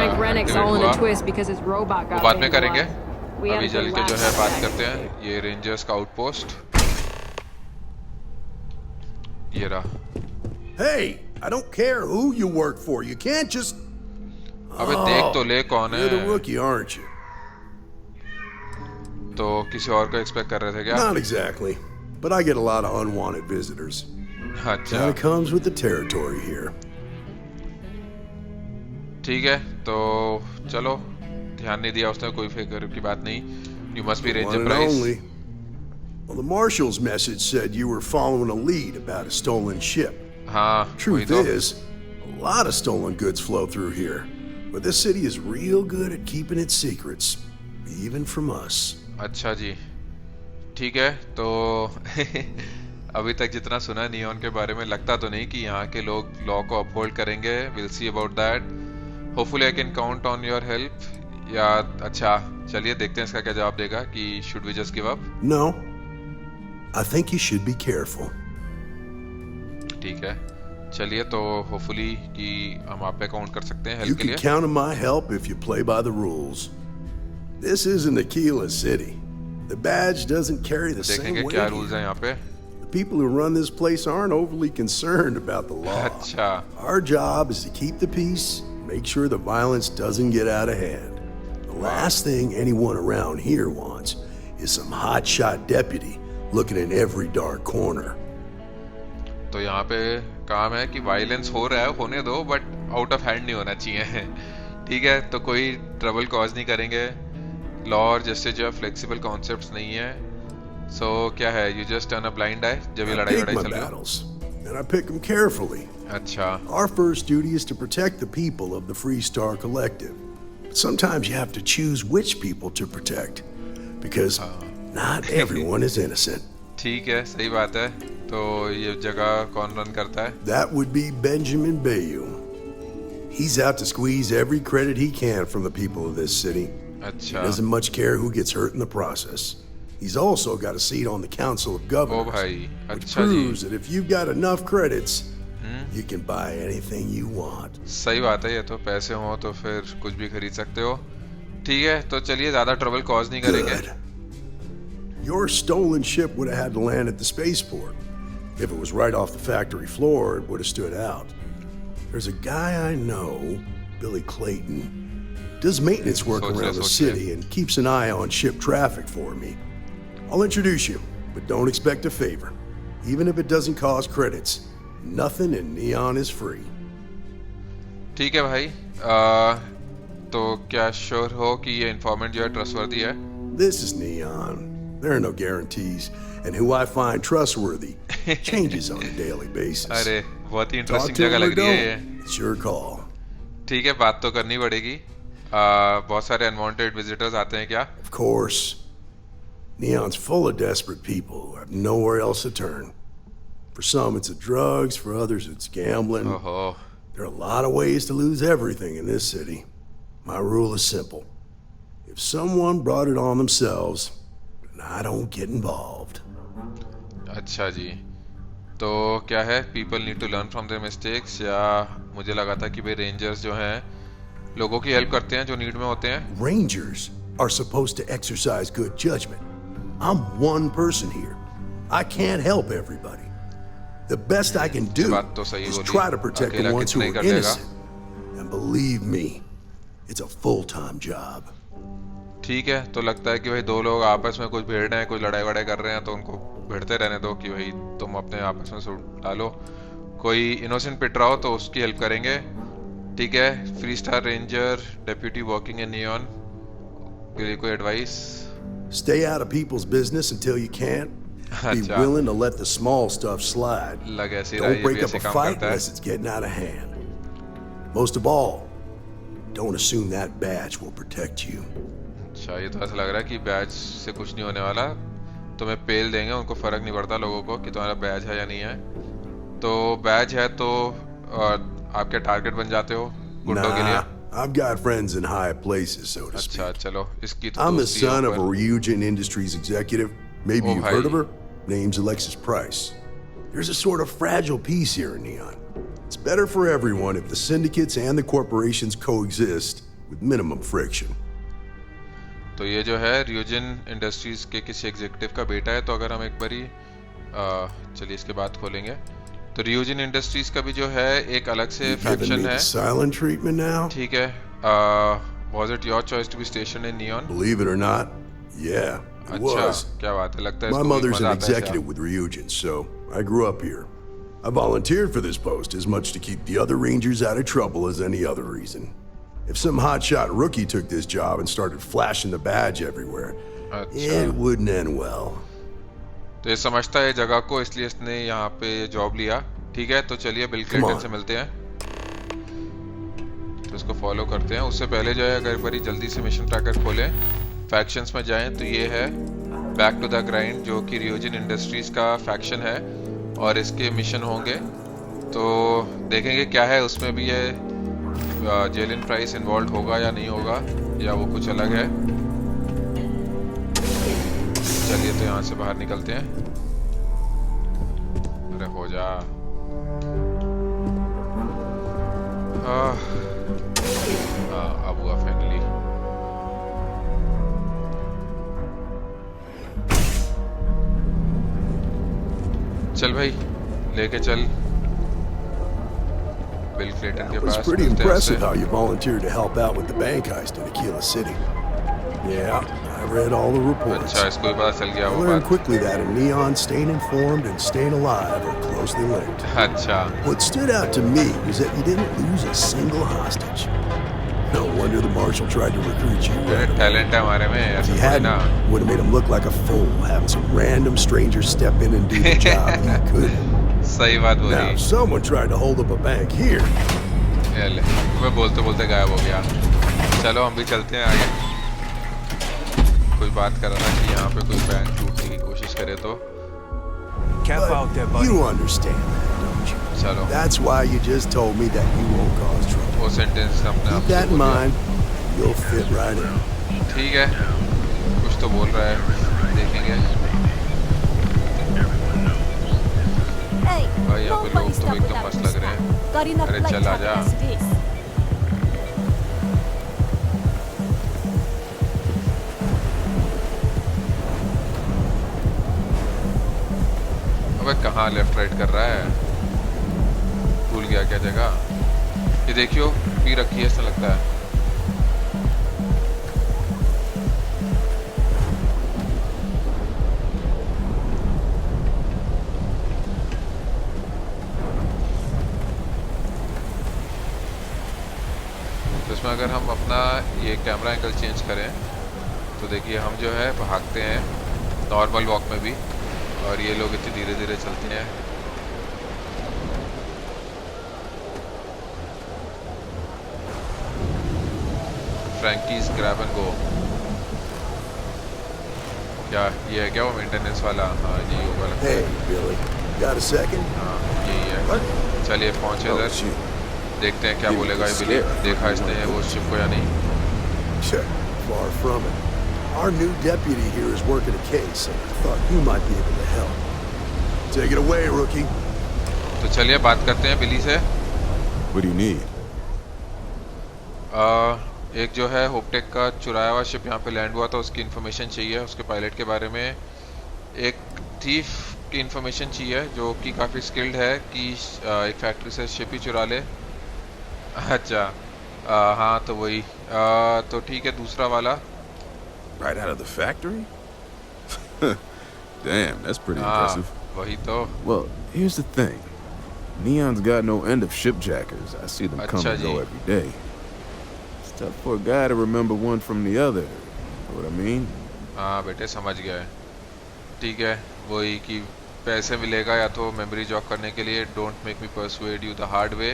बाद में करेंगे। अभी चल के जो है बात करते हैं। ये रेंजर्स का आउटपोस्ट, ये रहा। Hey, I don't care who you work for. You can't just. अबे देख तो ले कौन है। You're the rookie, aren't you? तो किसी और को एक्सपेक्ट कर रहे थे क्या? Not exactly, but I get a lot of unwanted visitors. अच्छा, That comes with the territory here. ठीक है, तो चलो। ध्यान नहीं दिया उसने, कोई फिक्र की बात नहीं। You must be Ranger Price. Well, the Marshal's message said you were following a lead about a stolen ship. हाँ, Truth is, a lot of stolen goods flow through here, but this city is real good at keeping its secrets, even from us. अच्छा जी, ठीक है। तो अभी तक जितना सुना neon के बारे में, लगता तो नहीं कि यहाँ के लोग लॉ को अपहोल्ड करेंगे। We'll see about that. Hopefully I can count on your help. या अच्छा, चलिए देखते हैं इसका क्या जवाब देगा कि should we just give up? No, I think you should be careful. ठीक है, चलिए। तो होपफुली कि हम आप पे काउंट कर सकते हैं You हेल्प के can लिए। count on my help if you play by the rules. This isn't Aquila City. The badge doesn't carry the same देखेंगे weight क्या here. रूल्स हैं यहाँ पे। The people who run this place aren't overly concerned about the law. अच्छा, Our job is to keep the peace, make sure the violence doesn't get out of hand. The last thing anyone around here wants is some hotshot deputy looking in every dark corner. तो यहाँ पे काम है कि violence हो रहा है, होने दो, बट आउट ऑफ हैंड नहीं होना चाहिए. ठीक है, तो कोई ट्रबल कॉज नहीं करेंगे. लॉ और जस्टिस जो है फ्लेक्सिबल कॉन्सेप्ट्स नहीं है. सो क्या है, you just turn a blind eye जब ये लड़ाई चल रही है. And I pick them carefully. अच्छा. Our first duty is to protect the people of the Free Star Collective. But sometimes you have to choose which people to protect, because not everyone is innocent. ठीक है, सही बात है. तो ये जगह कौन रन करता है? That would be Benjamin Bayou. He's out to squeeze every credit he can from the people of this city. अच्छा. He doesn't much care who gets hurt in the process. He's also got a seat on the Council of Governors, ओ भाई, which अच्छा जी. proves that if you've got enough credits, you can buy anything you want. सही बात है, ये तो पैसे हो तो फिर कुछ भी खरीद सकते हो. ठीक है, तो चलिए ज़्यादा ट्रबल कॉज नहीं करेंगे. Your stolen ship would have had to land at the spaceport. If it was right off the factory floor, it would have stood out. There's a guy I know, Billy Clayton, does maintenance work around the city and keeps an eye on ship traffic for me. I'll introduce you, but don't expect a favor. Even if it doesn't cost credits, nothing in Neon is free. ठीक है भाई. तो क्या sure हो कि ये informant जो है ट्रस्टवर्दी है? This is Neon. There are no guarantees, and who I find trustworthy changes on a daily basis. अरे बहुत ही इंटरेस्टिंग जगह लग रही है ये. It's your call. ठीक है, बात तो करनी पड़ेगी. बहुत सारे अनवांटेड विजिटर्स आते हैं क्या? Of course. Neon's full of desperate people who have nowhere else to turn. For some, it's the drugs. For others, it's gambling. There are a lot of ways to lose everything in this city. My rule is simple. If someone brought it on themselves, then I don't get involved. अच्छा जी. तो क्या है, people need to learn from their mistakes, या मुझे लगा था कि भाई रेंजर्स जो हैं लोगों की हेल्प करते हैं जो नीड में होते हैं. Rangers are supposed to exercise good judgment. I'm one person here. I can't help everybody. The best I can do is try to protect the ones who are innocent. And believe me, it's a full-time job. ठीक है, तो लगता है कि भाई दो लोग आपस में कुछ भिड़ रहे हैं, कुछ लड़ाई वड़ाई कर रहे हैं, तो उनको भिड़ते रहने दो कि भाई तुम अपने आपस में सुलझा डालो. कोई इनोसेंट पिट रहा हो तो उसकी हेल्प करेंगे. ठीक है, free star ranger deputy working in neon, कोई advice? Stay out of people's business until you can. Be willing to let the small stuff slide. Don't break up a fight unless it's getting out of hand. Most of all, don't assume that badge will protect you. अच्छा, ये तो ऐसा लग रहा है कि बैज से कुछ नहीं होने वाला. तुम्हें पेल देंगे, उनको फर्क नहीं पड़ता लोगों को कि तुम्हारा बैज है या नहीं है. तो बैज है तो आपके टारगेट बन जाते हो गुंडों के लिए. I've got friends in high places, so to speak. अच्छा, चलो, इसकी तो I'm the son of a Ryujin Industries executive. Maybe you've heard of her. Name's Alexis Price. There's a sort of fragile peace here in Neon. It's better for everyone if the syndicates and the corporations coexist with minimum friction. तो ये जो है Ryujin Industries के किसी executive का बेटा है. तो अगर हम एक बारी चलिए इसके बाद खोलेंगे, तो Ryujin Industries का भी जो है एक अलग से फैक्शन है. Silent treatment now? ठीक है. Was it your choice to be stationed in Neon? Believe it or not, yeah, it was. क्या बात है, लगता है My mother's an executive with Ryujin, so I grew up here. I volunteered for this post as much to keep the other Rangers out of trouble as any other reason. If some hotshot rookie took this job and started flashing the badge everywhere, it wouldn't end well. तो ये समझता है जगह को, इसलिए इसने यहाँ पे जॉब लिया. ठीक है, तो चलिए बिल क्लेटन से मिलते हैं. तो इसको फॉलो करते हैं. उससे पहले जो है अगर एक बारी जल्दी से मिशन ट्रैकर खोलें, फैक्शंस में जाएं, तो ये है बैक टू द ग्राइंड, जो कि Ryujin इंडस्ट्रीज का फैक्शन है और इसके मिशन होंगे. तो देखेंगे क्या है उसमें भी. ये जेलिन प्राइस इन्वॉल्व होगा या नहीं होगा, या वो कुछ अलग है. चलिए तो यहाँ से बाहर निकलते हैं. अरे हो जा. अब हुआ फाइनली. चल भाई, लेके चल बिल क्लेटन के पास. It's pretty impressive how you volunteered to help out with the bank heist in Aquila City. Yeah, I read all the reports. अच्छा, इसको भी पता चल गया I वो learned बात. quickly that a Neon staying informed and staying alive are closely linked. अच्छा. What stood out to me was that you didn't lose a single hostage. No wonder the marshal tried to recruit you. Talent है हमारे में, If ऐसा he कोई hadn't, ना. would have made him look like a fool, having some random stranger step in and do the job he couldn't. सही बात बोली. Now, someone tried to hold up a bank here. ये ले, मैं बोलते बोलते गायब हो गया. चलो हम भी चलते हैं आगे. कोई बात कर रहा था कि यहाँ पे कोई बैंक लूटने की कोशिश करे तो. But you understand that, don't you? चलो. That's why you just told me that you won't cause trouble. वो सेंटेंस अपने आप Keep that in mind. You'll fit right in. ठीक है. कुछ तो बोल रहा है. देखेंगे. भाई यहाँ पे लोग तो एकदम मस्त लग रहे हैं. अरे चल आजा. अबे कहाँ लेफ्ट राइट कर रहा है? भूल गया क्या जगह. ये देखियो पी रखी है ऐसा लगता है. तो इसमें अगर हम अपना ये कैमरा एंगल चेंज करें तो देखिए हम जो है भागते हैं नॉर्मल वॉक में भी, और ये लोग इतनी धीरे धीरे चलते हैं. फ्रैंकीज ग्रैब एंड गो. क्या ये है क्या वो मेंटेनेंस वाला? हाँ जी वो वाला. Hey, Billy, got a second? हाँ यही है. चलिए पहुँचे इधर. देखते हैं क्या बोलेगा ये बिली. देखा इसने वो शिप को या नहीं. Far from it. Our new deputy here is working a case, and I thought you might be able to help. Take it away, rookie. तो चलिए बात करते हैं बिली से. What do you need? एक जो है होपटेक का चुराया हुआ शिप यहाँ पे लैंड हुआ था, उसकी इन्फॉर्मेशन चाहिए. उसके पायलट के बारे में एक थीफ की इन्फॉर्मेशन चाहिए जो कि काफ़ी स्किल्ड है कि एक फैक्ट्री से शिप ही चुरा ले. अच्छा हाँ तो वही. तो ठीक है दूसरा वाला. Right out of the factory? Damn, that's pretty impressive. वही तो. Well, here's the thing. Neon's got no end of shipjackers. I see them come and go every day. It's tough for a guy to remember one from the other. You know what I mean? हाँ बेटे समझ गया. ठीक है वही कि पैसे मिलेगा या तो मेमोरी जॉग करने के लिए. Don't make me persuade you the hard way.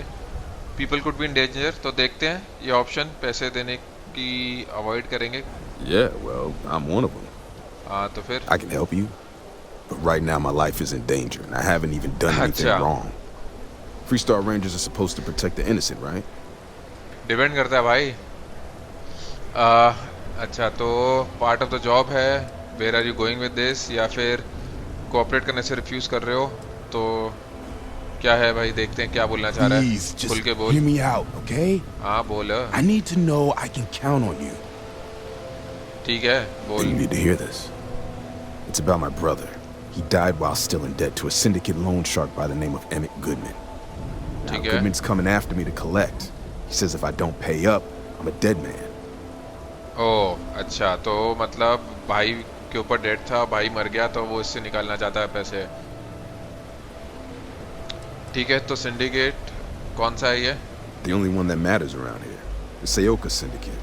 People could be in danger. तो देखते हैं ये ऑप्शन पैसे देने की अवॉइड करेंगे. Yeah, well, I'm one of them. हाँ तो फिर. I can help you, but right now my life is in danger and I haven't even done anything wrong. Freestar Rangers are supposed to protect the innocent, right? Depend करता है भाई. अच्छा तो part of the job है. Where are you going with this? या फिर cooperate करने से रिफ्यूज कर रहे हो? तो क्या है भाई देखते हैं क्या बोलना चाह रहा है. खुल के बोल. Hear me out, okay? हाँ बोल. I need to know I can count on you. ठीक है बोल. You need to hear this. It's about my brother. He died while still in debt to a syndicate loan shark by the name of Emmett Goodman. Now Goodman's coming after me to collect. He says if I don't pay up, I'm a dead man. ओह अच्छा तो मतलब भाई के ऊपर date था, भाई मर गया तो वो इससे निकालना चाहता है पैसे. ठीक है तो सिंडिकेट कौन सा है ये? The only one that matters around here. The Seoka Syndicate.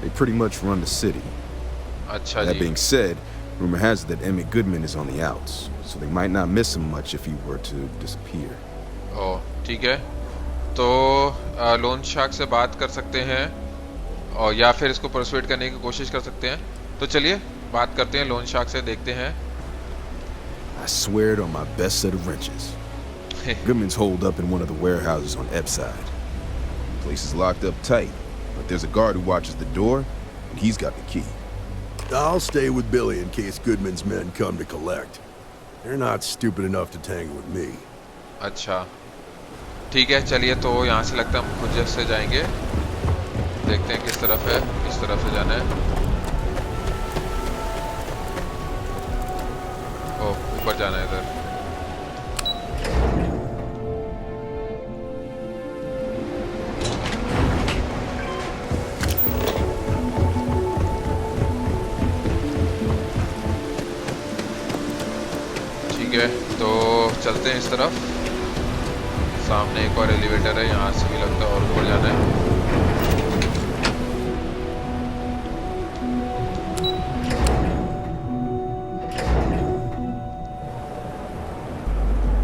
They pretty much run the city. अच्छा That being said, rumor has it that Emmett Goodman is on the outs, so they might not miss him much if he were to disappear. ओह ठीक है तो loan shark से बात कर सकते हैं और या फिर इसको परसुएट करने की कोशिश कर सकते हैं. तो चलिए बात करते हैं लोन शार्क से. देखते हैं. I swear it on my best set of wrenches. Goodman's holed up in one of the warehouses on Epside. The place is locked up tight, but there's a guard who watches the door, and he's got the key. I'll stay with Billy in case Goodman's men come to collect. They're not stupid enough to tangle with me. अच्छा ठीक है चलिए तो यहाँ से लगता है हम खुद से जाएंगे. देखते हैं किस तरफ है, किस तरफ से जाना है. ओह ऊपर जाना है इधर. ठीक है, तो चलते हैं इस तरफ। सामने एक और एलिवेटर है, यहाँ से भी लगता है और ऊपर जाना है।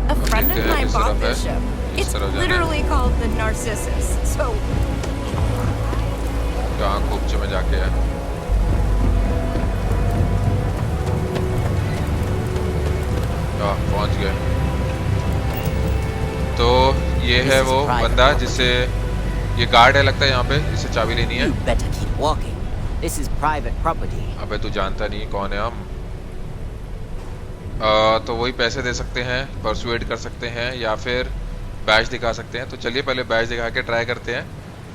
A friend of mine bought this ship. It's literally called the Narcissus. So कहाँ खूबचे में जाके है? पहुंच गए। तो ये है वो बंदा जिसे ये गार्ड है लगता है यहाँ पे, जिसे चाबी लेनी है। This is private property. अबे तू जानता नहीं कौन है हम। तो वही पैसे दे सकते हैं, परसुएड कर सकते हैं या फिर बैज दिखा सकते हैं। तो चलिए पहले बैज दिखा के ट्राई करते हैं,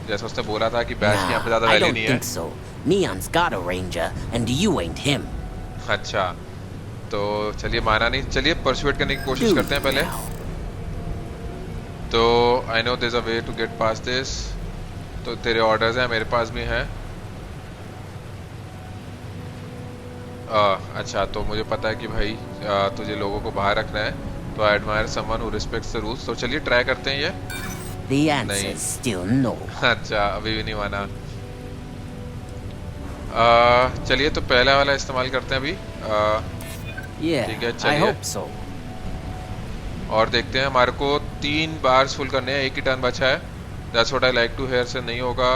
जैसा उसने बोला था कि बैज की यहाँ पे ज्यादा वैल्यू नहीं है। So. Neon's got a ranger and you ain't him. अच्छा, तो चलिए माना नहीं, चलिए परसुएड करने की कोशिश करते हैं पहले। तो I know there is a way to get past this. तो तेरे ऑर्डर्स हैं, मेरे पास भी हैं। अच्छा, तो मुझे पता है कि भाई तुझे लोगों को बाहर रखना है, तो I admire someone who respects the rules. तो चलिए ट्राई करते हैं ये। The answer is still no. अच्छा, अभी भी नहीं माना। चलिए तो पहला वाला इस्तेमाल करते हैं अभी। ठीक है, चलिए। I hope so. और देखते हैं, हमारे को 3 बार्स फुल करने हैं, एक ही टर्न बचा है। That's what I like to hear से नहीं होगा।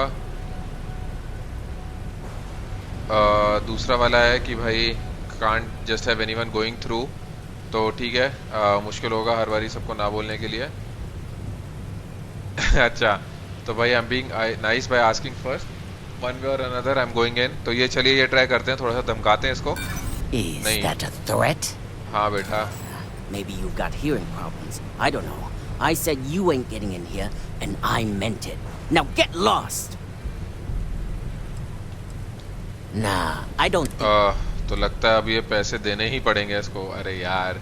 दूसरा वाला है कि भाई can't just have anyone going through, तो ठीक है, मुश्किल होगा हर बारी सबको ना बोलने के लिए। अच्छा, तो भाई I'm being nice by asking first. One way or another I'm going in. तो ये चलिए ये ट्राई करते हैं, थोड़ा सा धमकाते हैं इसको। Is that a threat? हाँ बेटा। Maybe you've got hearing problems. I don't know. I said you ain't getting in here, and I meant it. Now get lost. Nah, I don't think... तो लगता है अब ये पैसे देने ही पड़ेंगे इसको। अरे यार,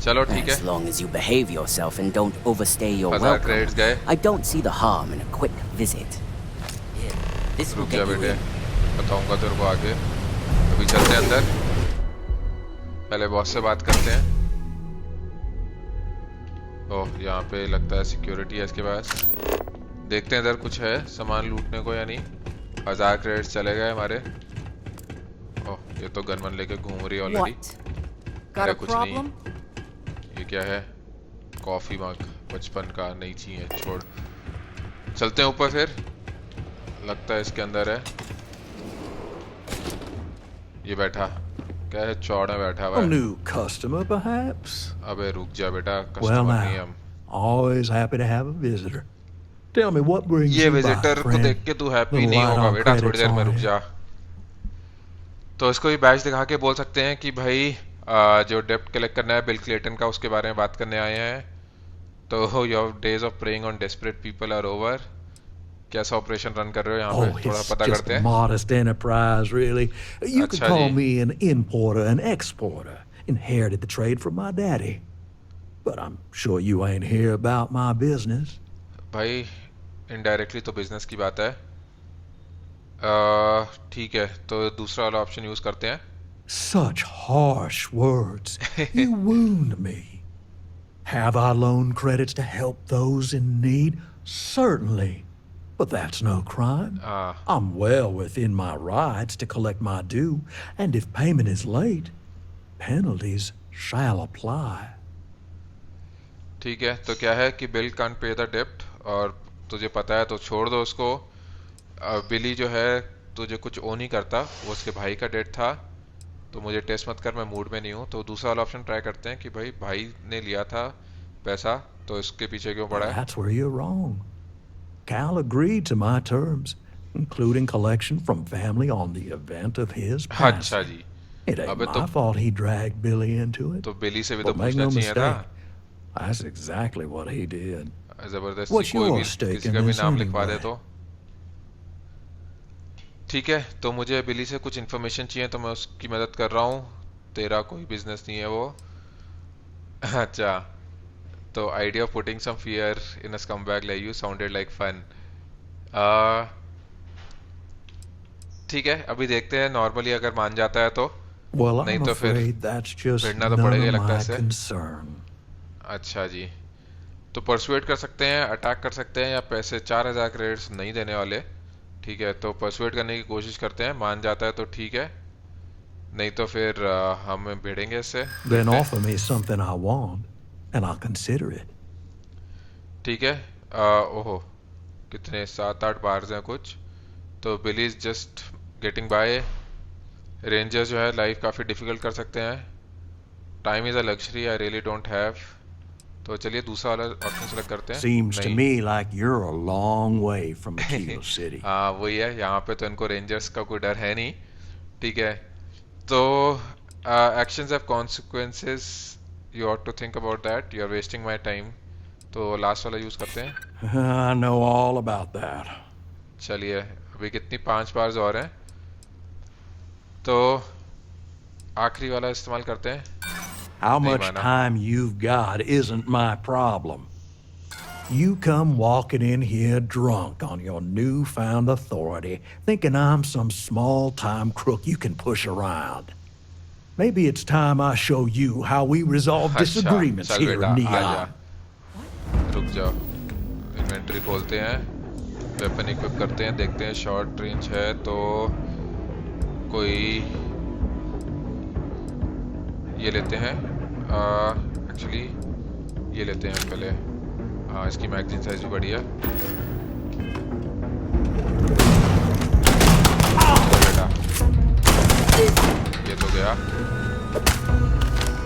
चलो ठीक है। As long as you behave yourself and don't overstay your welcome, I don't see the harm in a quick visit. This will get you in. बताऊंगा तेरे को आगे। अभी चलते हैं अंदर, पहले बॉस से बात करते हैं। ओह, यहाँ पे लगता है सिक्योरिटी है इसके पास। देखते हैं इधर कुछ है सामान लूटने को या नहीं। 1000 क्रेडिट्स चले गए हमारे। ओह, ये तो गनमन लेके घूम रही है ऑलरेडी। अरे कुछ नहीं। ये क्या है? कॉफी मग, बचपन का, नहीं चाहिए, छोड़। चलते हैं ऊपर फिर, लगता है इसके अंदर है। ये बैठा क्या है? चौड़ा बैठा हुआ है। A new customer, perhaps? अबे रुक जा बेटा, कस्टमर नहीं हम। Always happy to have a visitor. Tell me what brings ये you by, विजिटर को देख के तू हैप्पी नहीं होगा बेटा, थोड़ी देर में रुक जा। तो इसको भी बैच दिखा के बोल सकते हैं कि भाई जो डेप्ट कलेक्ट करना है बिल क्लेटन का, उसके बारे में बात करने आए हैं। तो your days of preying on desperate people are over. कैसा ऑपरेशन रन कर रहे हो यहाँ पे, थोड़ा पता करते हैं। Modest enterprise, really. You could call me an importer and exporter. Inherited the trade from my daddy. But I'm sure you ain't here about my business. भाई इनडायरेक्टली तो बिजनेस की बात है। ठीक है, तो दूसरा वाला ऑप्शन यूज करते हैं। Such harsh words. You wound me. Have I loaned credits to help those in need? Certainly. But that's no crime. I'm well within my rights to collect my due, and if payment is late, penalties shall apply. ठीक है, तो क्या है कि bill can't pay the debt, और तुझे पता है तो छोड़ दो उसको। बिली जो है तुझे कुछ ओ नहीं करता, वो उसके भाई का डेट था, तो मुझे टेस्ट मत कर, मैं मूड में नहीं हूँ। तो दूसरा वाला ऑप्शन ट्राई करते हैं कि भाई भाई ने लिया था पैसा, तो इसके पीछे क्यों पड़ा है? That's where you're wrong. Cal agreed to my terms, including collection from family on the event of his passing. अच्छा जी। It ain't my fault he dragged Billy into it. तो बिली से भी तो But make पूछना no चाहिए था। mistake, that's exactly what he did. जबरदस्ती What's कोई your भी stake किसी in का भी this नाम लिखवा दे anyway? तो ठीक है। तो मुझे बिली से कुछ इन्फॉर्मेशन चाहिए, तो मैं उसकी मदद कर रहा हूँ। तेरा कोई बिजनेस नहीं है वो। अच्छा, तो idea of putting some fear in a scumbag like you sounded like fun. ठीक है, अभी देखते हैं नॉर्मली अगर मान जाता है तो। Well, नहीं I'm तो फिर afraid that's just भिड़ना तो none पड़ेगा of लगता है my इसे। concern. अच्छा जी, तो परसुएट कर सकते हैं, अटैक कर सकते हैं, या पैसे 4000 क्रेडिट्स नहीं देने वाले। ठीक है, तो परसुएट करने की कोशिश करते हैं, मान जाता है तो ठीक है, नहीं तो फिर हम भिड़ेंगे इससे। Then offer me something I want, and I'll consider it. ठीक है। ओहो, कितने 7-8 बार्स हैं कुछ, तो Billy is just getting by. Rangers जो है लाइफ काफ़ी डिफिकल्ट कर सकते हैं। Time is a luxury I really don't have. तो चलिए दूसरा वाला ऑप्शन सेलेक्ट करते हैं। Seems to me like you're a long way from Kilo City. हाँ वही है, यहाँ पे तो इनको रेंजर्स का कोई डर है नहीं। ठीक है, तो actions have consequences, you ought to think about that, you are wasting my time. तो लास्ट वाला यूज करते हैं। I know all about that. चलिए, अभी कितनी 5 बार्स और हैं, तो आखिरी वाला इस्तेमाल करते हैं। How much time you've got isn't my problem. You come walking in here drunk on your newfound authority, thinking I'm some small-time crook you can push around. Maybe it's time I show you how we resolve disagreements here in Neon. रुक जाओ, inventory खोलते हैं, weapon equip करते हैं, देखते हैं short range है तो कोई ये लेते हैं। एक्चुअली ये लेते हैं पहले। इसकी मैगजीन साइज भी बढ़िया। बेटा ये तो गया,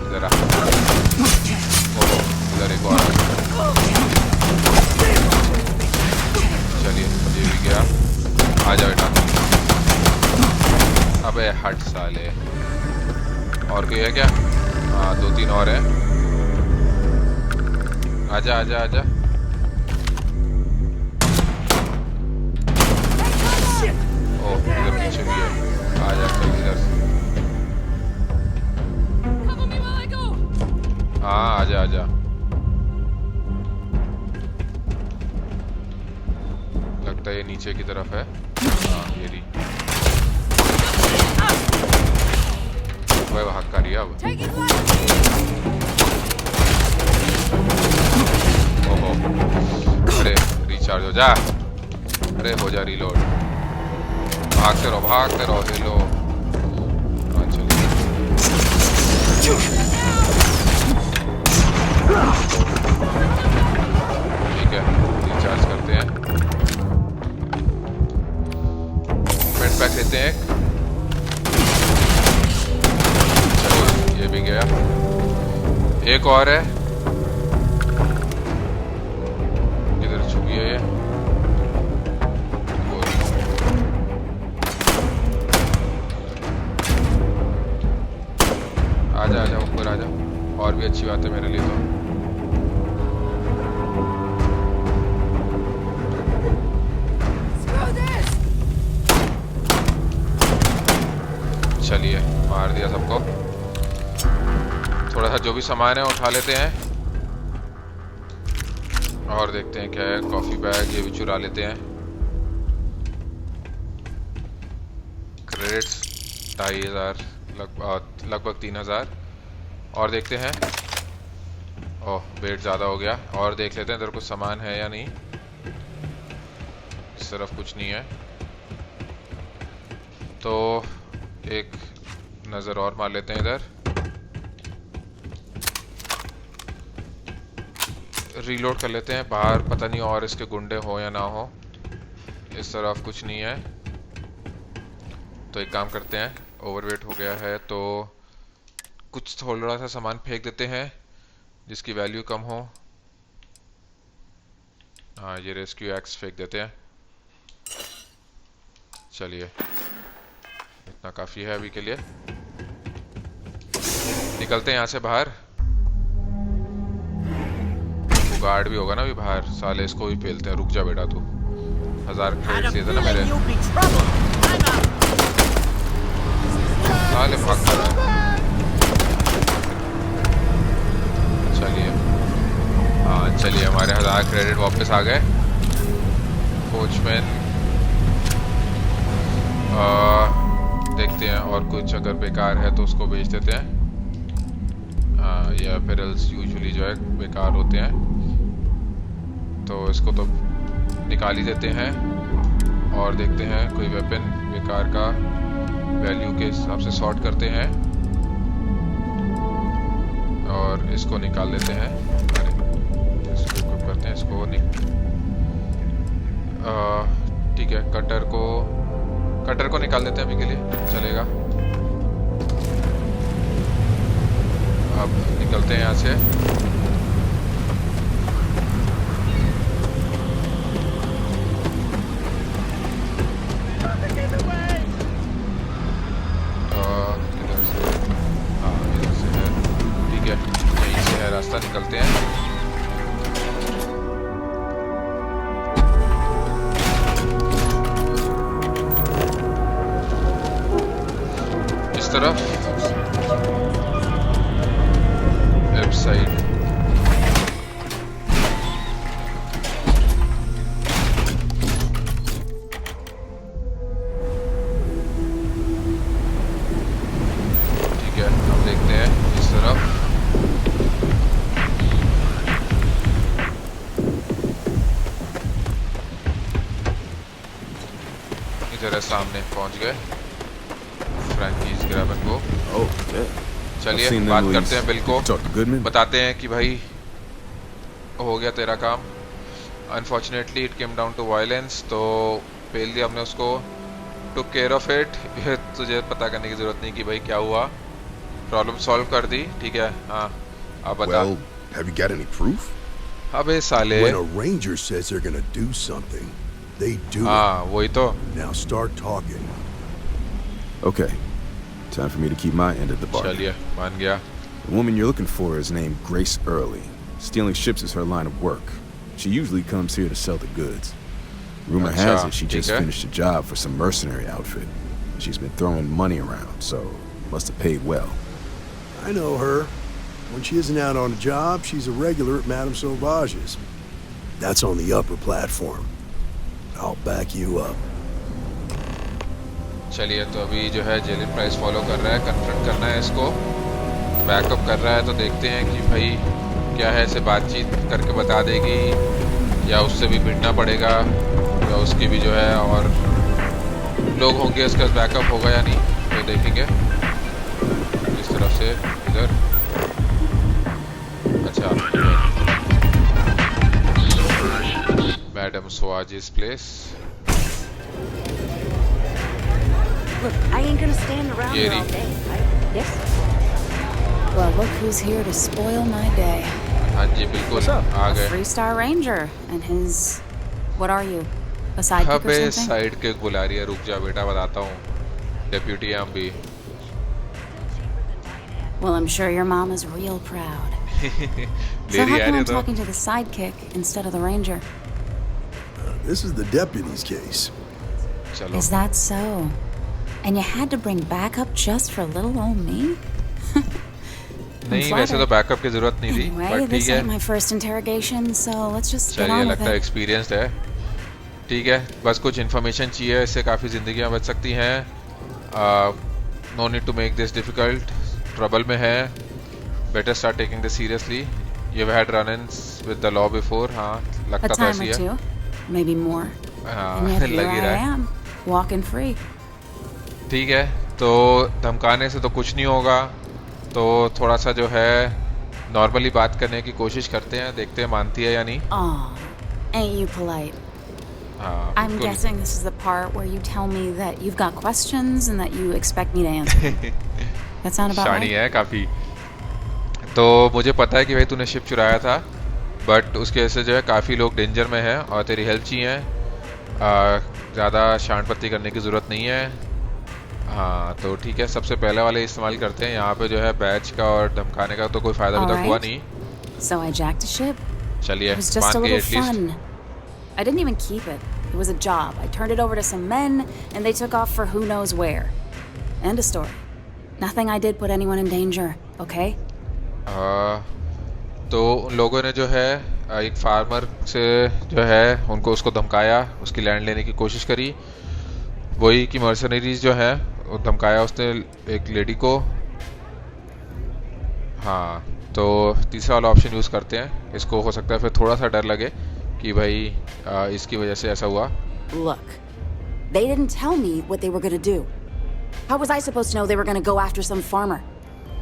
इधर आ, इधर एक और। चलिए ये भी गया, आजा बेटा। अबे हट साले, और कोई है क्या? हाँ 2-3 और हैं। आजा आजा आजा। ओह इधर पीछे भी है, आजा चल इधर से। हाँ आजा आजा। लगता है ये नीचे की तरफ है। हाँ ये रही, वह भाग कर रही है अब। ओहो, अरे रिचार्ज हो जा, अरे हो जा रीलोड। भागते रहो हेलो। चलिए ठीक है, रिचार्ज करते हैं, मेड पैक लेते हैं। ये भी गया, एक और है, इधर छुपी है ये। आजा आजा ऊपर आजा, और भी अच्छी बात है मेरे लिए तो। चलिए मार दिया सबको। थोड़ा सा जो भी सामान है उठा लेते हैं और देखते हैं क्या है। कॉफी बैग ये भी चुरा लेते हैं। क्रेडिट्स 2500, लगभग 3000। और देखते हैं, ओह वेट ज़्यादा हो गया। और देख लेते हैं इधर कुछ सामान है या नहीं। इस तरफ कुछ नहीं है, तो एक नज़र और मार लेते हैं इधर। रीलोड कर लेते हैं। बाहर पता नहीं और इसके गुंडे हो या ना हो। इस तरफ कुछ नहीं है, तो एक काम करते हैं, ओवरवेट हो गया है तो कुछ थोड़ा सा सामान फेंक देते हैं जिसकी वैल्यू कम हो। हाँ ये रेस्क्यू एक्स फेंक देते हैं। चलिए इतना काफ़ी है अभी के लिए। निकलते हैं यहाँ से बाहर। गार्ड भी होगा ना अभी बाहर, साले इसको भी पेलते हैं। रुक जा बेटा तू, 1000 क्रेडिट्स दिए थे ना मेरे। साले भाग कर रहा है। चलिए हाँ चलिए, हमारे 1000 क्रेडिट वापस आ गए। कोचमैन देखते हैं और कुछ अगर बेकार है तो उसको बेच देते हैं, या फिर यूजुअली जो है बेकार होते हैं, तो इसको तो निकाल ही देते हैं और देखते हैं कोई वेपन बेकार का वैल्यू के हिसाब से सॉर्ट करते हैं और इसको निकाल देते हैं। अरे इसको इक्विप करते हैं, इसको ठीक है, कटर को निकाल देते हैं अभी के लिए, चलेगा। अब निकलते हैं यहाँ से। इधर से, हाँ इधर से है, ठीक है, यहीं से है रास्ता, निकलते हैं। इस तरफ लेफ्ट साइड, ठीक है। अब देखते हैं इस तरफ, इधर है, सामने पहुंच गए। फ्रैंकीज ग्रैबन को, चलिए बात करते हैं बिल को, बताते हैं कि भाई हो गया तेरा काम। Unfortunately it came down to violence, तो पेल दिया हमने उसको, टुक केयर ऑफ इट। तुझे पता करने की जरूरत नहीं कि भाई क्या हुआ, प्रॉब्लम सॉल्व कर दी, ठीक है। हाँ अब बता। Well, have you got any proof? अबे साले, When a ranger says they're gonna do something, they do it. हाँ वही तो। Now start talking. Okay, time for me to keep my end of the bargain. चलिए, मान गया। The woman you're looking for is named Grace Early. Stealing ships is her line of work. She usually comes here to sell the goods. Rumor has it she just finished a job for some mercenary outfit. She's been throwing money around, so must have paid well. I know her. When she isn't out on a job, she's a regular at Madame Sauvage's. That's on the upper platform. I'll back you up. चलिए, तो अभी जो है जेलिन price follow कर रहा है, confront करना है इसको, बैकअप कर रहा है, तो देखते हैं कि भाई क्या है, इसे बातचीत करके बता देगी या उससे भी भिड़ना पड़ेगा, या उसकी भी जो है और लोग होंगे, इसका बैकअप होगा या नहीं, तो देखेंगे। इस तरफ से इधर, अच्छा, मैडम सोवाजिस place. Look, I ain't gonna stand around here all day, right? Yes? Well, look who's here to spoil my day. हाँ जी बिल्कुल, आ गए। 3-star ranger and his... What are you? A sidekick or अबे something? Side kick बुला रही है, रुक जा बेटा बताता हूँ। डेप्यूटी हम भी। Well, I'm sure your mom is real proud. So how come I'm talking to the sidekick instead of the ranger? This is the deputy's case. Is that so? And you had to bring backup just for little old me? नहीं, वैसे तो backup की जरूरत नहीं थी, Anyway, this ain't my first interrogation, so let's just get on चलिए, with लगता है it. एक्सपीरियंस्ड है, ठीक है। बस कुछ इन्फॉर्मेशन चाहिए, इससे काफ़ी ज़िंदगियाँ बच सकती हैं। No need to make this difficult, trouble में है, better start taking this seriously. You have had run-ins with the law before, हाँ लगता था ऐसी है, maybe more. हाँ लग ही रहा है, walking free. ठीक है। तो धमकाने से तो कुछ नहीं होगा, तो थोड़ा सा जो है नॉर्मली बात करने की कोशिश करते हैं, देखते हैं मानती है या नहीं। Ain't you polite? I'm guessing this is the part where you tell me that you've got questions and that you expect me to answer. That sound about right? शानी है काफ़ी। तो मुझे पता है कि भाई तूने शिप चुराया था, बट उसके वजह से जो है काफ़ी लोग डेंजर में हैं और तेरी हेल्प चाहिए। ज़्यादा शांत करने की ज़रूरत नहीं है। हाँ तो ठीक है, सबसे पहले वाले इस्तेमाल करते हैं। यहाँ पे जो है बैच का और धमकाने का तो कोई फ़ायदा अभी तक हुआ नहीं। So I jacked a ship. चलिए, It was just a little fun. I didn't even keep it. It was a job. I turned it over to some men, and they took off for who knows where. End of story. Nothing I did put anyone in danger. Okay? तो उन लोगों ने जो है एक farmer से जो है उसको धमकाया, उसकी लैंड लेने की कोशिश करी। वही कि मर्सनरीज जो है धमकाया उसने एक लेडी को। हाँ, तो तीसरा वाला ऑप्शन यूज़ करते हैं। इसको हो सकता है फिर थोड़ा सा डर लगे कि भाई इसकी वजह से ऐसा हुआ। Look, they didn't tell me what they were gonna do. How was I supposed to know they were gonna go after some farmer?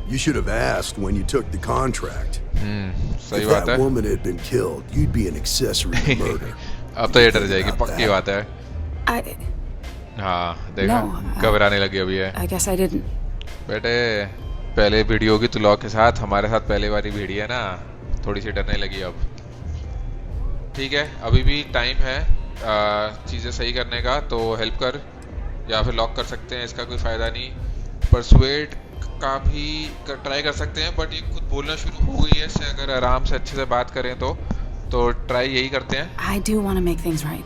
You should have asked when you took the contract. सही If बात that है। woman had been killed, you'd be an accessory to murder. अब तो ये डर जाएगी, पक्की बात है। हाँ, देखा, घबराने लगी अभी है। I guess I didn't. बेटे, पहले वीडियो की तुलौ के साथ हमारे साथ पहले बारी भिड़ी है ना, थोड़ी सी डरने लगी अब। ठीक है, अभी भी टाइम है चीज़ें सही करने का, तो हेल्प कर या फिर लॉक कर सकते हैं, इसका कोई फ़ायदा नहीं। परसुएड का भी ट्राई कर सकते हैं, बट ये खुद बोलना शुरू हो गई है, इससे अगर आराम से अच्छे से बात करें तो ट्राई यही करते हैं। I do want to make things right.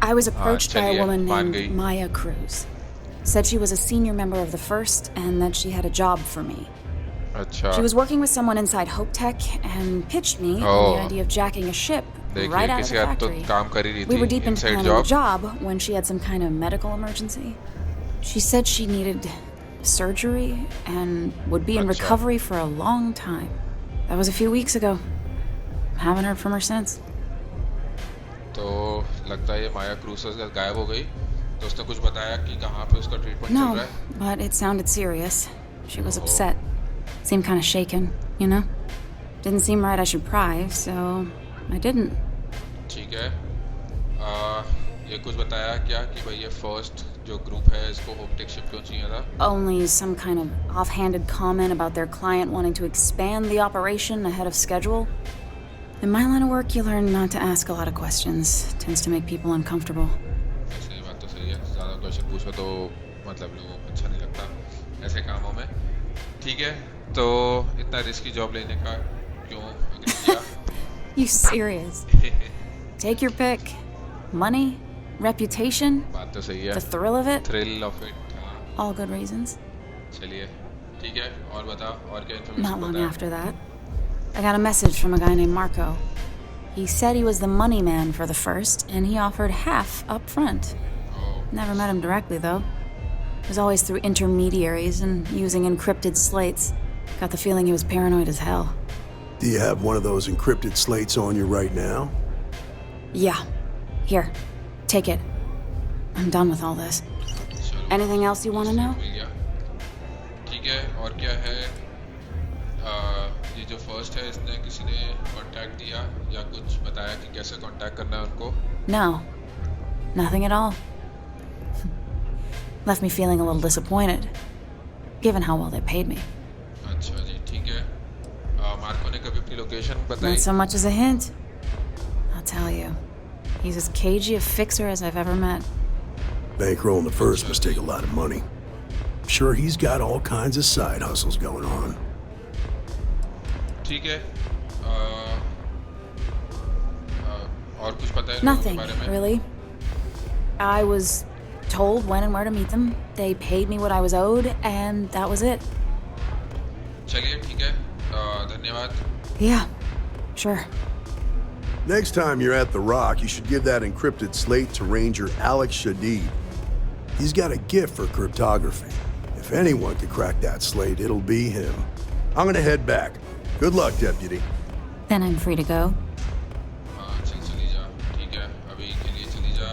I was approached by a woman named Maya Cruz. Said she was a senior member of the First and that she had a job for me. अच्छा। She was working with someone inside HopeTech and pitched me on the idea of jacking a ship right out of the factory. काम कर ही रही थी, We were deep into planning job. the job when she had some kind of medical emergency. She said she needed surgery and would be in recovery for a long time. That was a few weeks ago. Haven't heard from her since. तो लगता है ये माया cruise गायब हो गई। तो उसने कुछ बताया कि कहाँ पे उसका ट्रीटमेंट चल रहा है? No, but it sounded serious. She was upset. Seemed kind of shaken, you know? Didn't seem right I should pry, so I didn't. ठीक है। ये कुछ बताया क्या कि भाई ये फर्स्ट जो ग्रुप है इसको होपटेक शिप क्यों चाहिए था? Only some kind of offhanded comment about their client wanting to expand the operation ahead of schedule. In my line of work, you learn not to ask a lot of questions. It tends to make people uncomfortable. सही बात तो सही है। ज़्यादा question पूछो तो मतलब लोगों को अच्छा नहीं लगता ऐसे कामों में। ठीक है, तो इतना रिस्की जॉब लेने का क्यों अग्री किया? You serious? Take your pick. Money, reputation, बात तो सही है। the thrill of it. Thrill of it, हाँ। All good reasons. चलिए, ठीक है, और बताओ और क्या information? Not long after that, I got a message from a guy named Marco. He said he was the money man for the First, and he offered half up front. Never met him directly, though. It was always through intermediaries and using encrypted slates. Got the feeling he was paranoid as hell. Do you have one of those encrypted slates on you right now? Yeah. Here, take it. I'm done with all this. Anything else you want to know? ठीक है, और क्या है? ये जो first है इसने किसी ने कांटेक्ट दिया या कुछ बताया कि कैसे कांटेक्ट करना है उनको? No, nothing at all. Left me feeling a little disappointed, given how well they paid me. अच्छा जी, ठीक है। मार्को ने कभी अपनी लोकेशन बताई? Not so much as a hint. I'll tell you, he's as cagey a fixer as I've ever met. Bankrolling the First must take a lot of money. Sure, he's got all kinds of side hustles going on. ठीक है। और कुछ पता है Nothing, लोगों के बारे में? really. I was told when and where to meet them. They paid me what I was owed, and that was it. चलिए, ठीक है। धन्यवाद। Yeah, sure. Next time you're at the Rock, you should give that encrypted slate to Ranger Alex Shadid. He's got a gift for cryptography. If anyone could crack that slate, it'll be him. I'm gonna head back. Good luck, Deputy. Then I'm free to go. चली जा, ठीक है। अभी के लिए चली जा।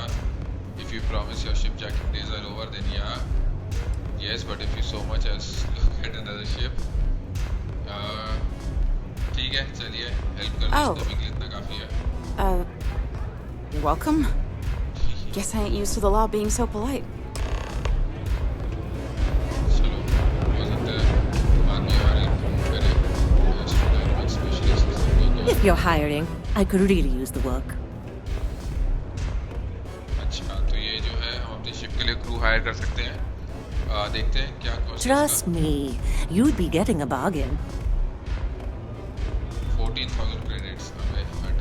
If you promise your ship jacking days are over, then yeah. Yes, but if you so much as look at another ship, ठीक है, चलिए। हेल्प करने के लिए इतना काफी है। You're welcome. Guess I ain't used to the law being so polite. If you're hiring, I could really use the work. अच्छा, तो ये जो है हम अपनी शिप के लिए क्रू हायर कर सकते हैं। देखते हैं क्या cost. Trust me, you'd be getting a bargain. 14,000 credits।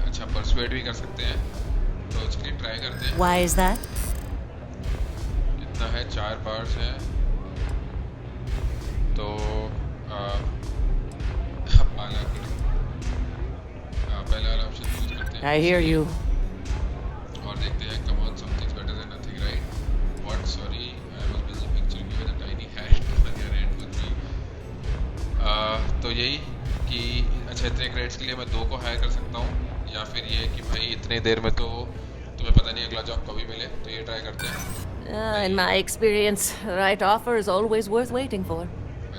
अच्छा, परसुएड भी कर सकते हैं, तो इसके लिए ट्राई करते हैं। Why is that? कितना है? 4 पार्ट्स हैं, तो पहले वाला ऑप्शन यूज करते हैं। I hear you. और देखते हैं, come on, something's better than nothing, right? What? Sorry, I was busy picturing you with a यही कि अच्छा इतने क्रेडिट्स के लिए मैं 2 को हायर कर सकता हूँ, या फिर ये कि भाई इतने देर में तो तुम्हें पता नहीं अगला जॉब कभी मिले, तो ये ट्राई करते हैं। In my experience, right offer is always worth waiting for.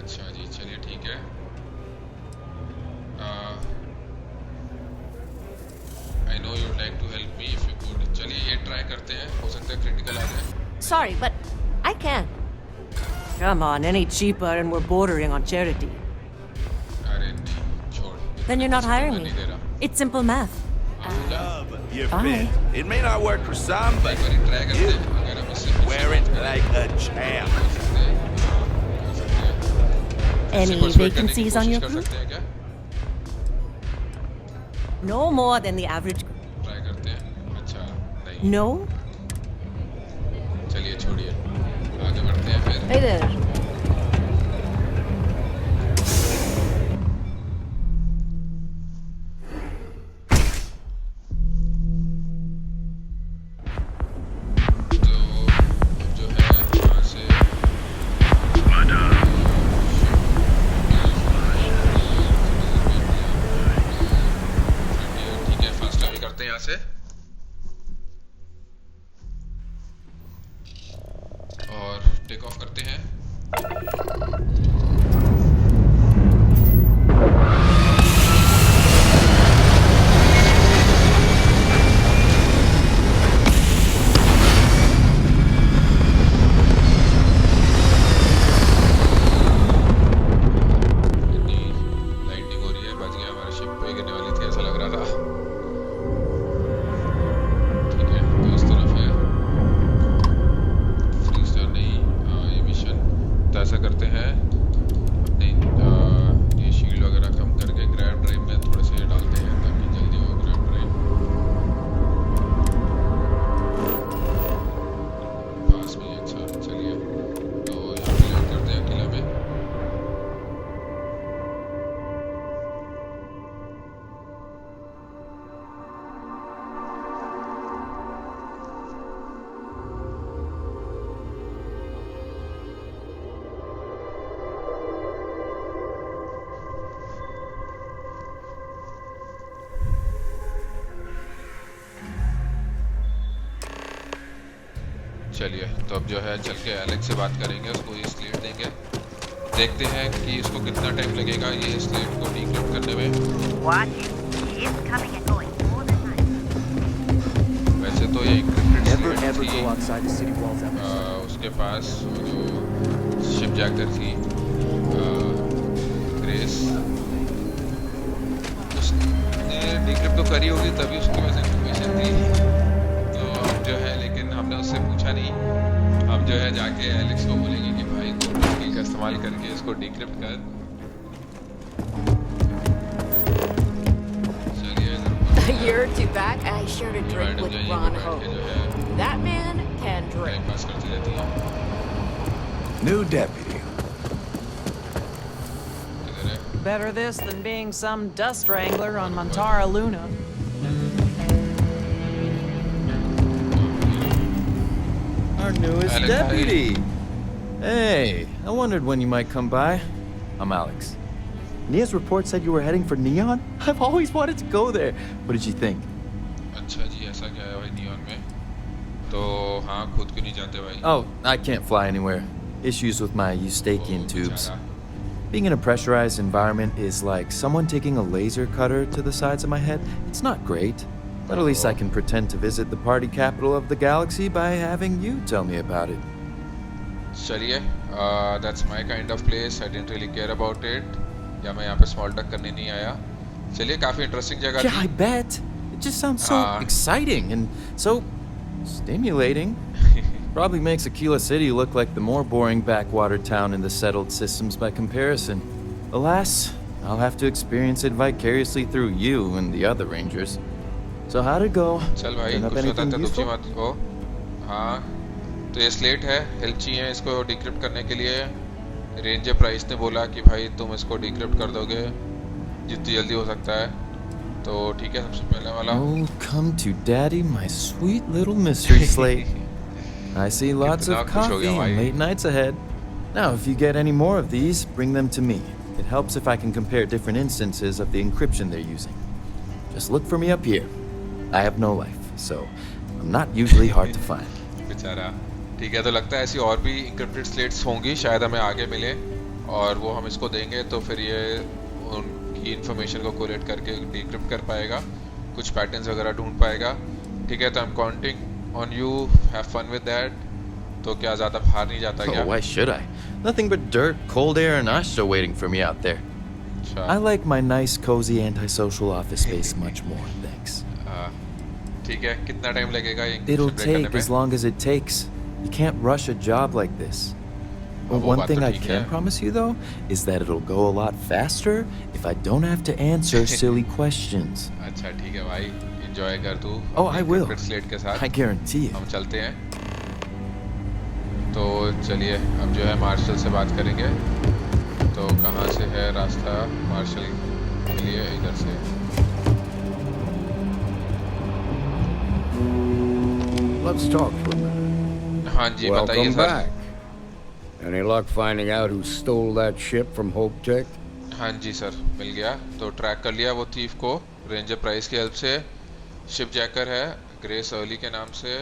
अच्छा जी, चलिए ठीक है। I know you'd like to help me if you could. चलिए ये ट्राई करते हैं, हो सकता है क्रिटिकल आ जाए। Sorry, but I can't. Come on, any cheaper and we're bordering on charity. अरे नहीं, छोड़। Then you're not hiring me. It's simple math. You're fit. It may not work for some, but wear it like a champ. Any vacancies on your crew? No more than the average crew. Try करते हैं। अच्छा नहीं। No? चलिए छोड़िए, आगे बढ़ते हैं फिर। Hey there. से और टेक ऑफ करते हैं। लाइटिंग हो रही है, बच गया, हमारा शिप पे गिरने वाली थी ऐसा लग रहा था। ऐसा करते हैं अपने ये शील्ड वगैरह कम करके ग्रैब ड्राइव में थोड़े से डालते हैं ताकि जल्दी हो ग्रैब ड्राइव पास में। अच्छा चलिए तो यहाँ पे लैंड करते हैं किला में। चलिए तो अब जो है चल के एलेक्स से बात करेंगे, उसको ये स्लेट देंगे, देखते हैं कि इसको कितना टाइम लगेगा ये स्लेट को डिक्रिप्ट करने में। वैसे तो ये इंक्रिप्टेड स्लेट थी, उसके पास जो शिप जैकर थी ग्रेस, उसने डिक्रिप्ट तो करी होगी तभी उसके पास इन्फॉर्मेशन थी। तो अब जो है लेकिन हमने उससे पूछा नहीं, अब जो है जाके एलेक्स को बोलेंगे कि भाई तू टूल का इस्तेमाल करके इसको डिक्रिप्ट कर। You're too back. I shared a drink with Ron Ho. That man can drink. पास करती रहती है। New deputy. Better this than being some dust wrangler on Montara Luna. Our newest deputy. Hey, I wondered when you might come by. I'm Alex. Nia's report said you were heading for Neon? I've always wanted to go there. What did you think? अच्छा जी, ऐसा क्या है भाई neon में? तो हाँ, खुद क्यों नहीं जानते भाई? Oh, I can't fly anywhere. Issues with my eustachian tubes. Being in a pressurized environment is like someone taking a laser cutter to the sides of my head. It's not great, but at least I can pretend to visit the party capital of the galaxy by having you tell me about it. चलिए, that's my kind of place. I didn't really care about it. या मैं यहाँ पे small talk करने नहीं आया। चलिए, काफी interesting जगह थी। Yeah, I bet. It just sounds so exciting and so stimulating. Probably makes Aquila City look like the more boring backwater town in the settled systems by comparison. Alas, I'll have to experience it vicariously through you and the other rangers. So how'd it go? चल भाई, कुछ बताता दूसरी बात को। हाँ, तो ये स्लेट है, हेल्प चाहिए इसको डिक्रिप्ट करने के लिए। रेंजर प्राइस ने बोला कि भाई तुम इसको डिक्रिप्ट कर दोगे जितनी जल्दी हो सकता है। तो ठीक है, सबसे पहले वाला। Oh, come to daddy, my sweet little mystery slate. I see lots of coffee and late nights ahead. Now, if you get any more of these, bring them to me. It helps if I can compare different instances of the encryption they're using. Just look for me up here. I have no life, so I'm not usually hard to find. बेचारा ठीक है, तो लगता है ऐसी और भी encrypted slates होंगी, शायद हमें आगे मिले और वो हम इसको देंगे तो फिर ये उनकी इंफॉर्मेशन को कोलेक्ट करके डिक्रिप्ट कर पाएगा, कुछ पैटर्न्स वगैरह ढूंढ पाएगा. ठीक है, तो I am counting on you. Have fun with that. तो क्या ज़्यादा बाहर नहीं जाता क्या? Oh, why should I? Nothing but dirt, cold air, and Ashta waiting for me out there. I like my nice, cozy, antisocial office space much more, thanks. ठीक है, कितना टाइम लगेगा ये? It'll take as long as it takes. You can't rush a job like this. But one thing I can promise you, though, is that it'll go a lot faster if I don't have to answer silly questions. अच्छा ठीक है भाई, enjoy कर तू. Oh, I will. Slate के साथ. I guarantee it. हम चलते हैं. तो चलिए, अब जो है मार्शल से बात करेंगे. तो कहाँ से है रास्ता मार्शल के लिए? इधर से. Let's talk for a minute. हाँ जी, बताइए sir. Welcome back. Any luck finding out who stole that ship from HopeTech? हाँ जी सर, मिल गया. तो ट्रैक कर लिया वो थीफ को रेंजर प्राइस की हेल्प से. शिप जैकर है ग्रेस अर्ली के नाम से.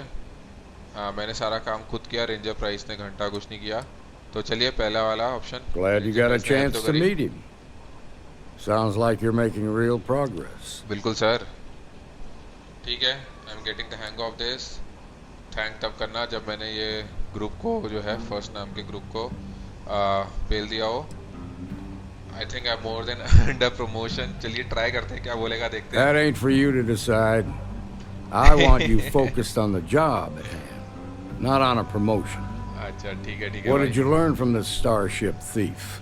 हाँ, मैंने सारा काम खुद किया. रेंजर प्राइस ने घंटा कुछ नहीं किया. तो चलिए पहला वाला option. Glad you got a chance to meet him. Sounds like you're making real progress. बिल्कुल सर. ठीक है, I'm getting the hang of this. Thank तब करना जब मैंने ये ग्रुप को जो है फर्स्ट नाम के ग्रुप को पेल दिया हो. I think I'm more than under promotion. चलिए ट्राई करते हैं क्या बोलेगा, देखते हैं. That ain't for you to decide. I want you focused on the job at hand, not on a promotion. अच्छा ठीक है What did you learn from this starship thief?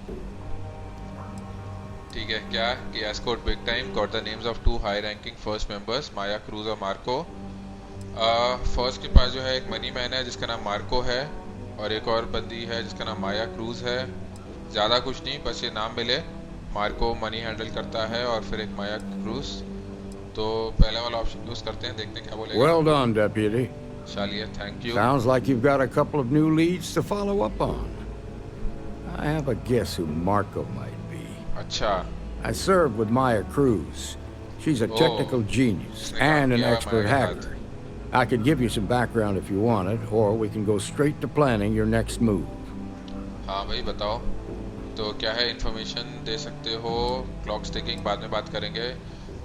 ठीक है, क्या कि escort big time got the names of two high-ranking first members, Maya Cruz और Marco. First के पास जो है एक मनी मैन है जिसका नाम मार्को है और एक और बंदी है जिसका नाम माया क्रूज है. ज़्यादा कुछ नहीं, बस ये नाम मिले. मार्को मनी हैंडल करता है और फिर एक माया क्रूज. तो पहला वाला ऑप्शन यूज करते हैं, देखते हैं क्या बोलेगा. Well done, deputy. चलिए, thank you. Sounds like you've got a couple of new leads to follow up on. I have a guess who Marco might be. अच्छा. I served with Maya Cruz. She's a technical genius and an expert hacker. I could give you some background if you wanted, or we can go straight to planning your next move. हाँ भाई बताओ. तो क्या है information दे सकते हो? Clock sticking बाद में बात करेंगे.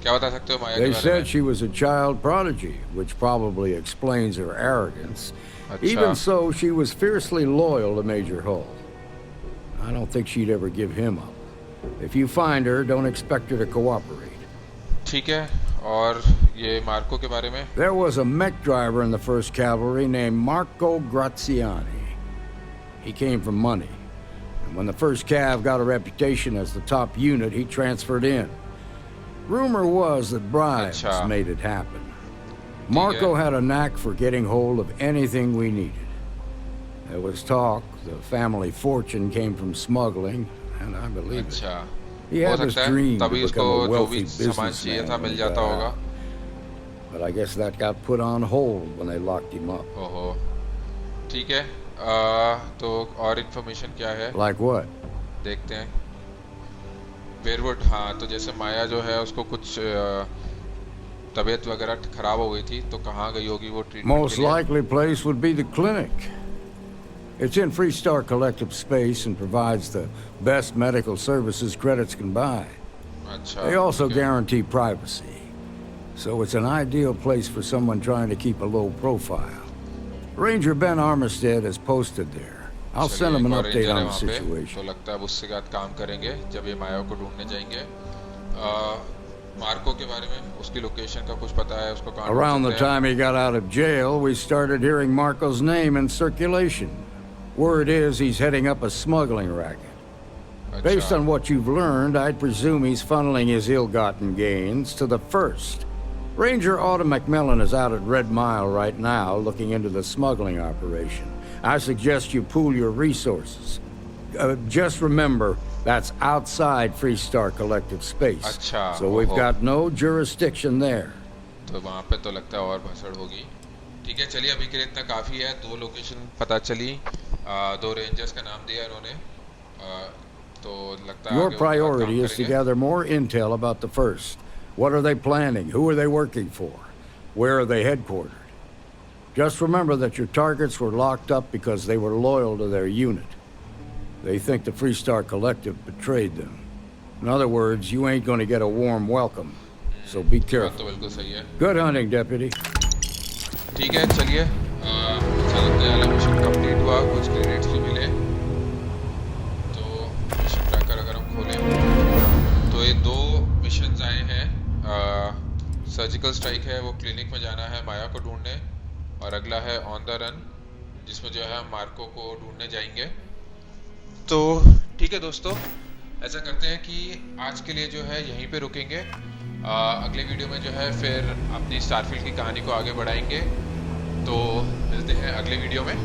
क्या बता सकते हो माया के बारे में? They said she was a child prodigy, which probably explains her arrogance. Even so, she was fiercely loyal to Major Hull. I don't think she'd ever give him up. If you find her, don't expect her to cooperate. ठीक है. और ये Marco के बारे में? There was a mech driver in the 1st Cavalry named Marco Graziani. He came from money. And when the 1st Cav got a reputation as the top unit, he transferred in. Rumor was that bribes made it happen. Marco had a knack for getting hold of anything we needed. There was talk the family fortune came from smuggling, and I believe it. He had this dream to become a wealthy businessman, but I guess that got put on hold when they locked him up. ओहो, ठीक है. तो और information क्या है? Like what? देखते हैं. वेयरवुड, हाँ, तो जैसे माया जो है उसको कुछ तबीयत वगैरह खराब हो गई थी, तो कहाँ गई होगी वो treatment? Most likely place would be the clinic. It's in Freestar Collective space and provides the best medical services credits can buy. They also guarantee privacy, so it's an ideal place for someone trying to keep a low profile. Ranger Ben Armistead is posted there. I'll send him an update on the situation. तो लगता है उससे साथ काम करेंगे जब ये माया को ढूंढने जाएंगे. मार्को के बारे में, उसकी लोकेशन का कुछ पता है? उसको कहाँ? Around the time he got out of jail, we started hearing Marco's name in circulation. Word is he's heading up a smuggling racket. Based on what you've learned, I'd presume he's funneling his ill-gotten gains to the 1st. Ranger Autumn McMillan is out at Red Mile right now looking into the smuggling operation. I suggest you pool your resources. Just remember, that's outside Freestar Collective space. So we've got no jurisdiction there. तो वहाँ पे तो लगता है और भसड़ होगी. ठीक है, चलिए अभी के लिए इतना काफ़ी है. 2 लोकेशन पता चली, 2 रेंजर्स का नाम दिया इन्होंने. तो लगता है Your priority is to gather more intel about the First. What are they planning? Who are they working for? Where are they headquartered? Just remember that your targets were locked up because they were loyal to their unit. They think the Freestar Collective betrayed them. In other words, you ain't gonna get a warm welcome. So be careful. Good hunting, Deputy. ठीक है, चलिए। अच्छा लगता है वाला mission complete हुआ, कुछ credits भी मिले। तो मिशन ट्रैकर अगर हम खोलें, तो ये 2 मिशंस आए हैं। सर्जिकल स्ट्राइक है, वो क्लिनिक में जाना है माया को ढूंढने, और अगला है ऑन द रन, जिसमें जो है हम मार्को को ढूंढने जाएंगे। तो ठीक है दोस्तों, ऐसा करते हैं कि आज के लिए जो है यहीं पे रुकेंगे। अगले वीडियो में जो है फिर अपनी स्टारफील्ड की कहानी को आगे बढ़ाएंगे। तो मिलते हैं अगले वीडियो में।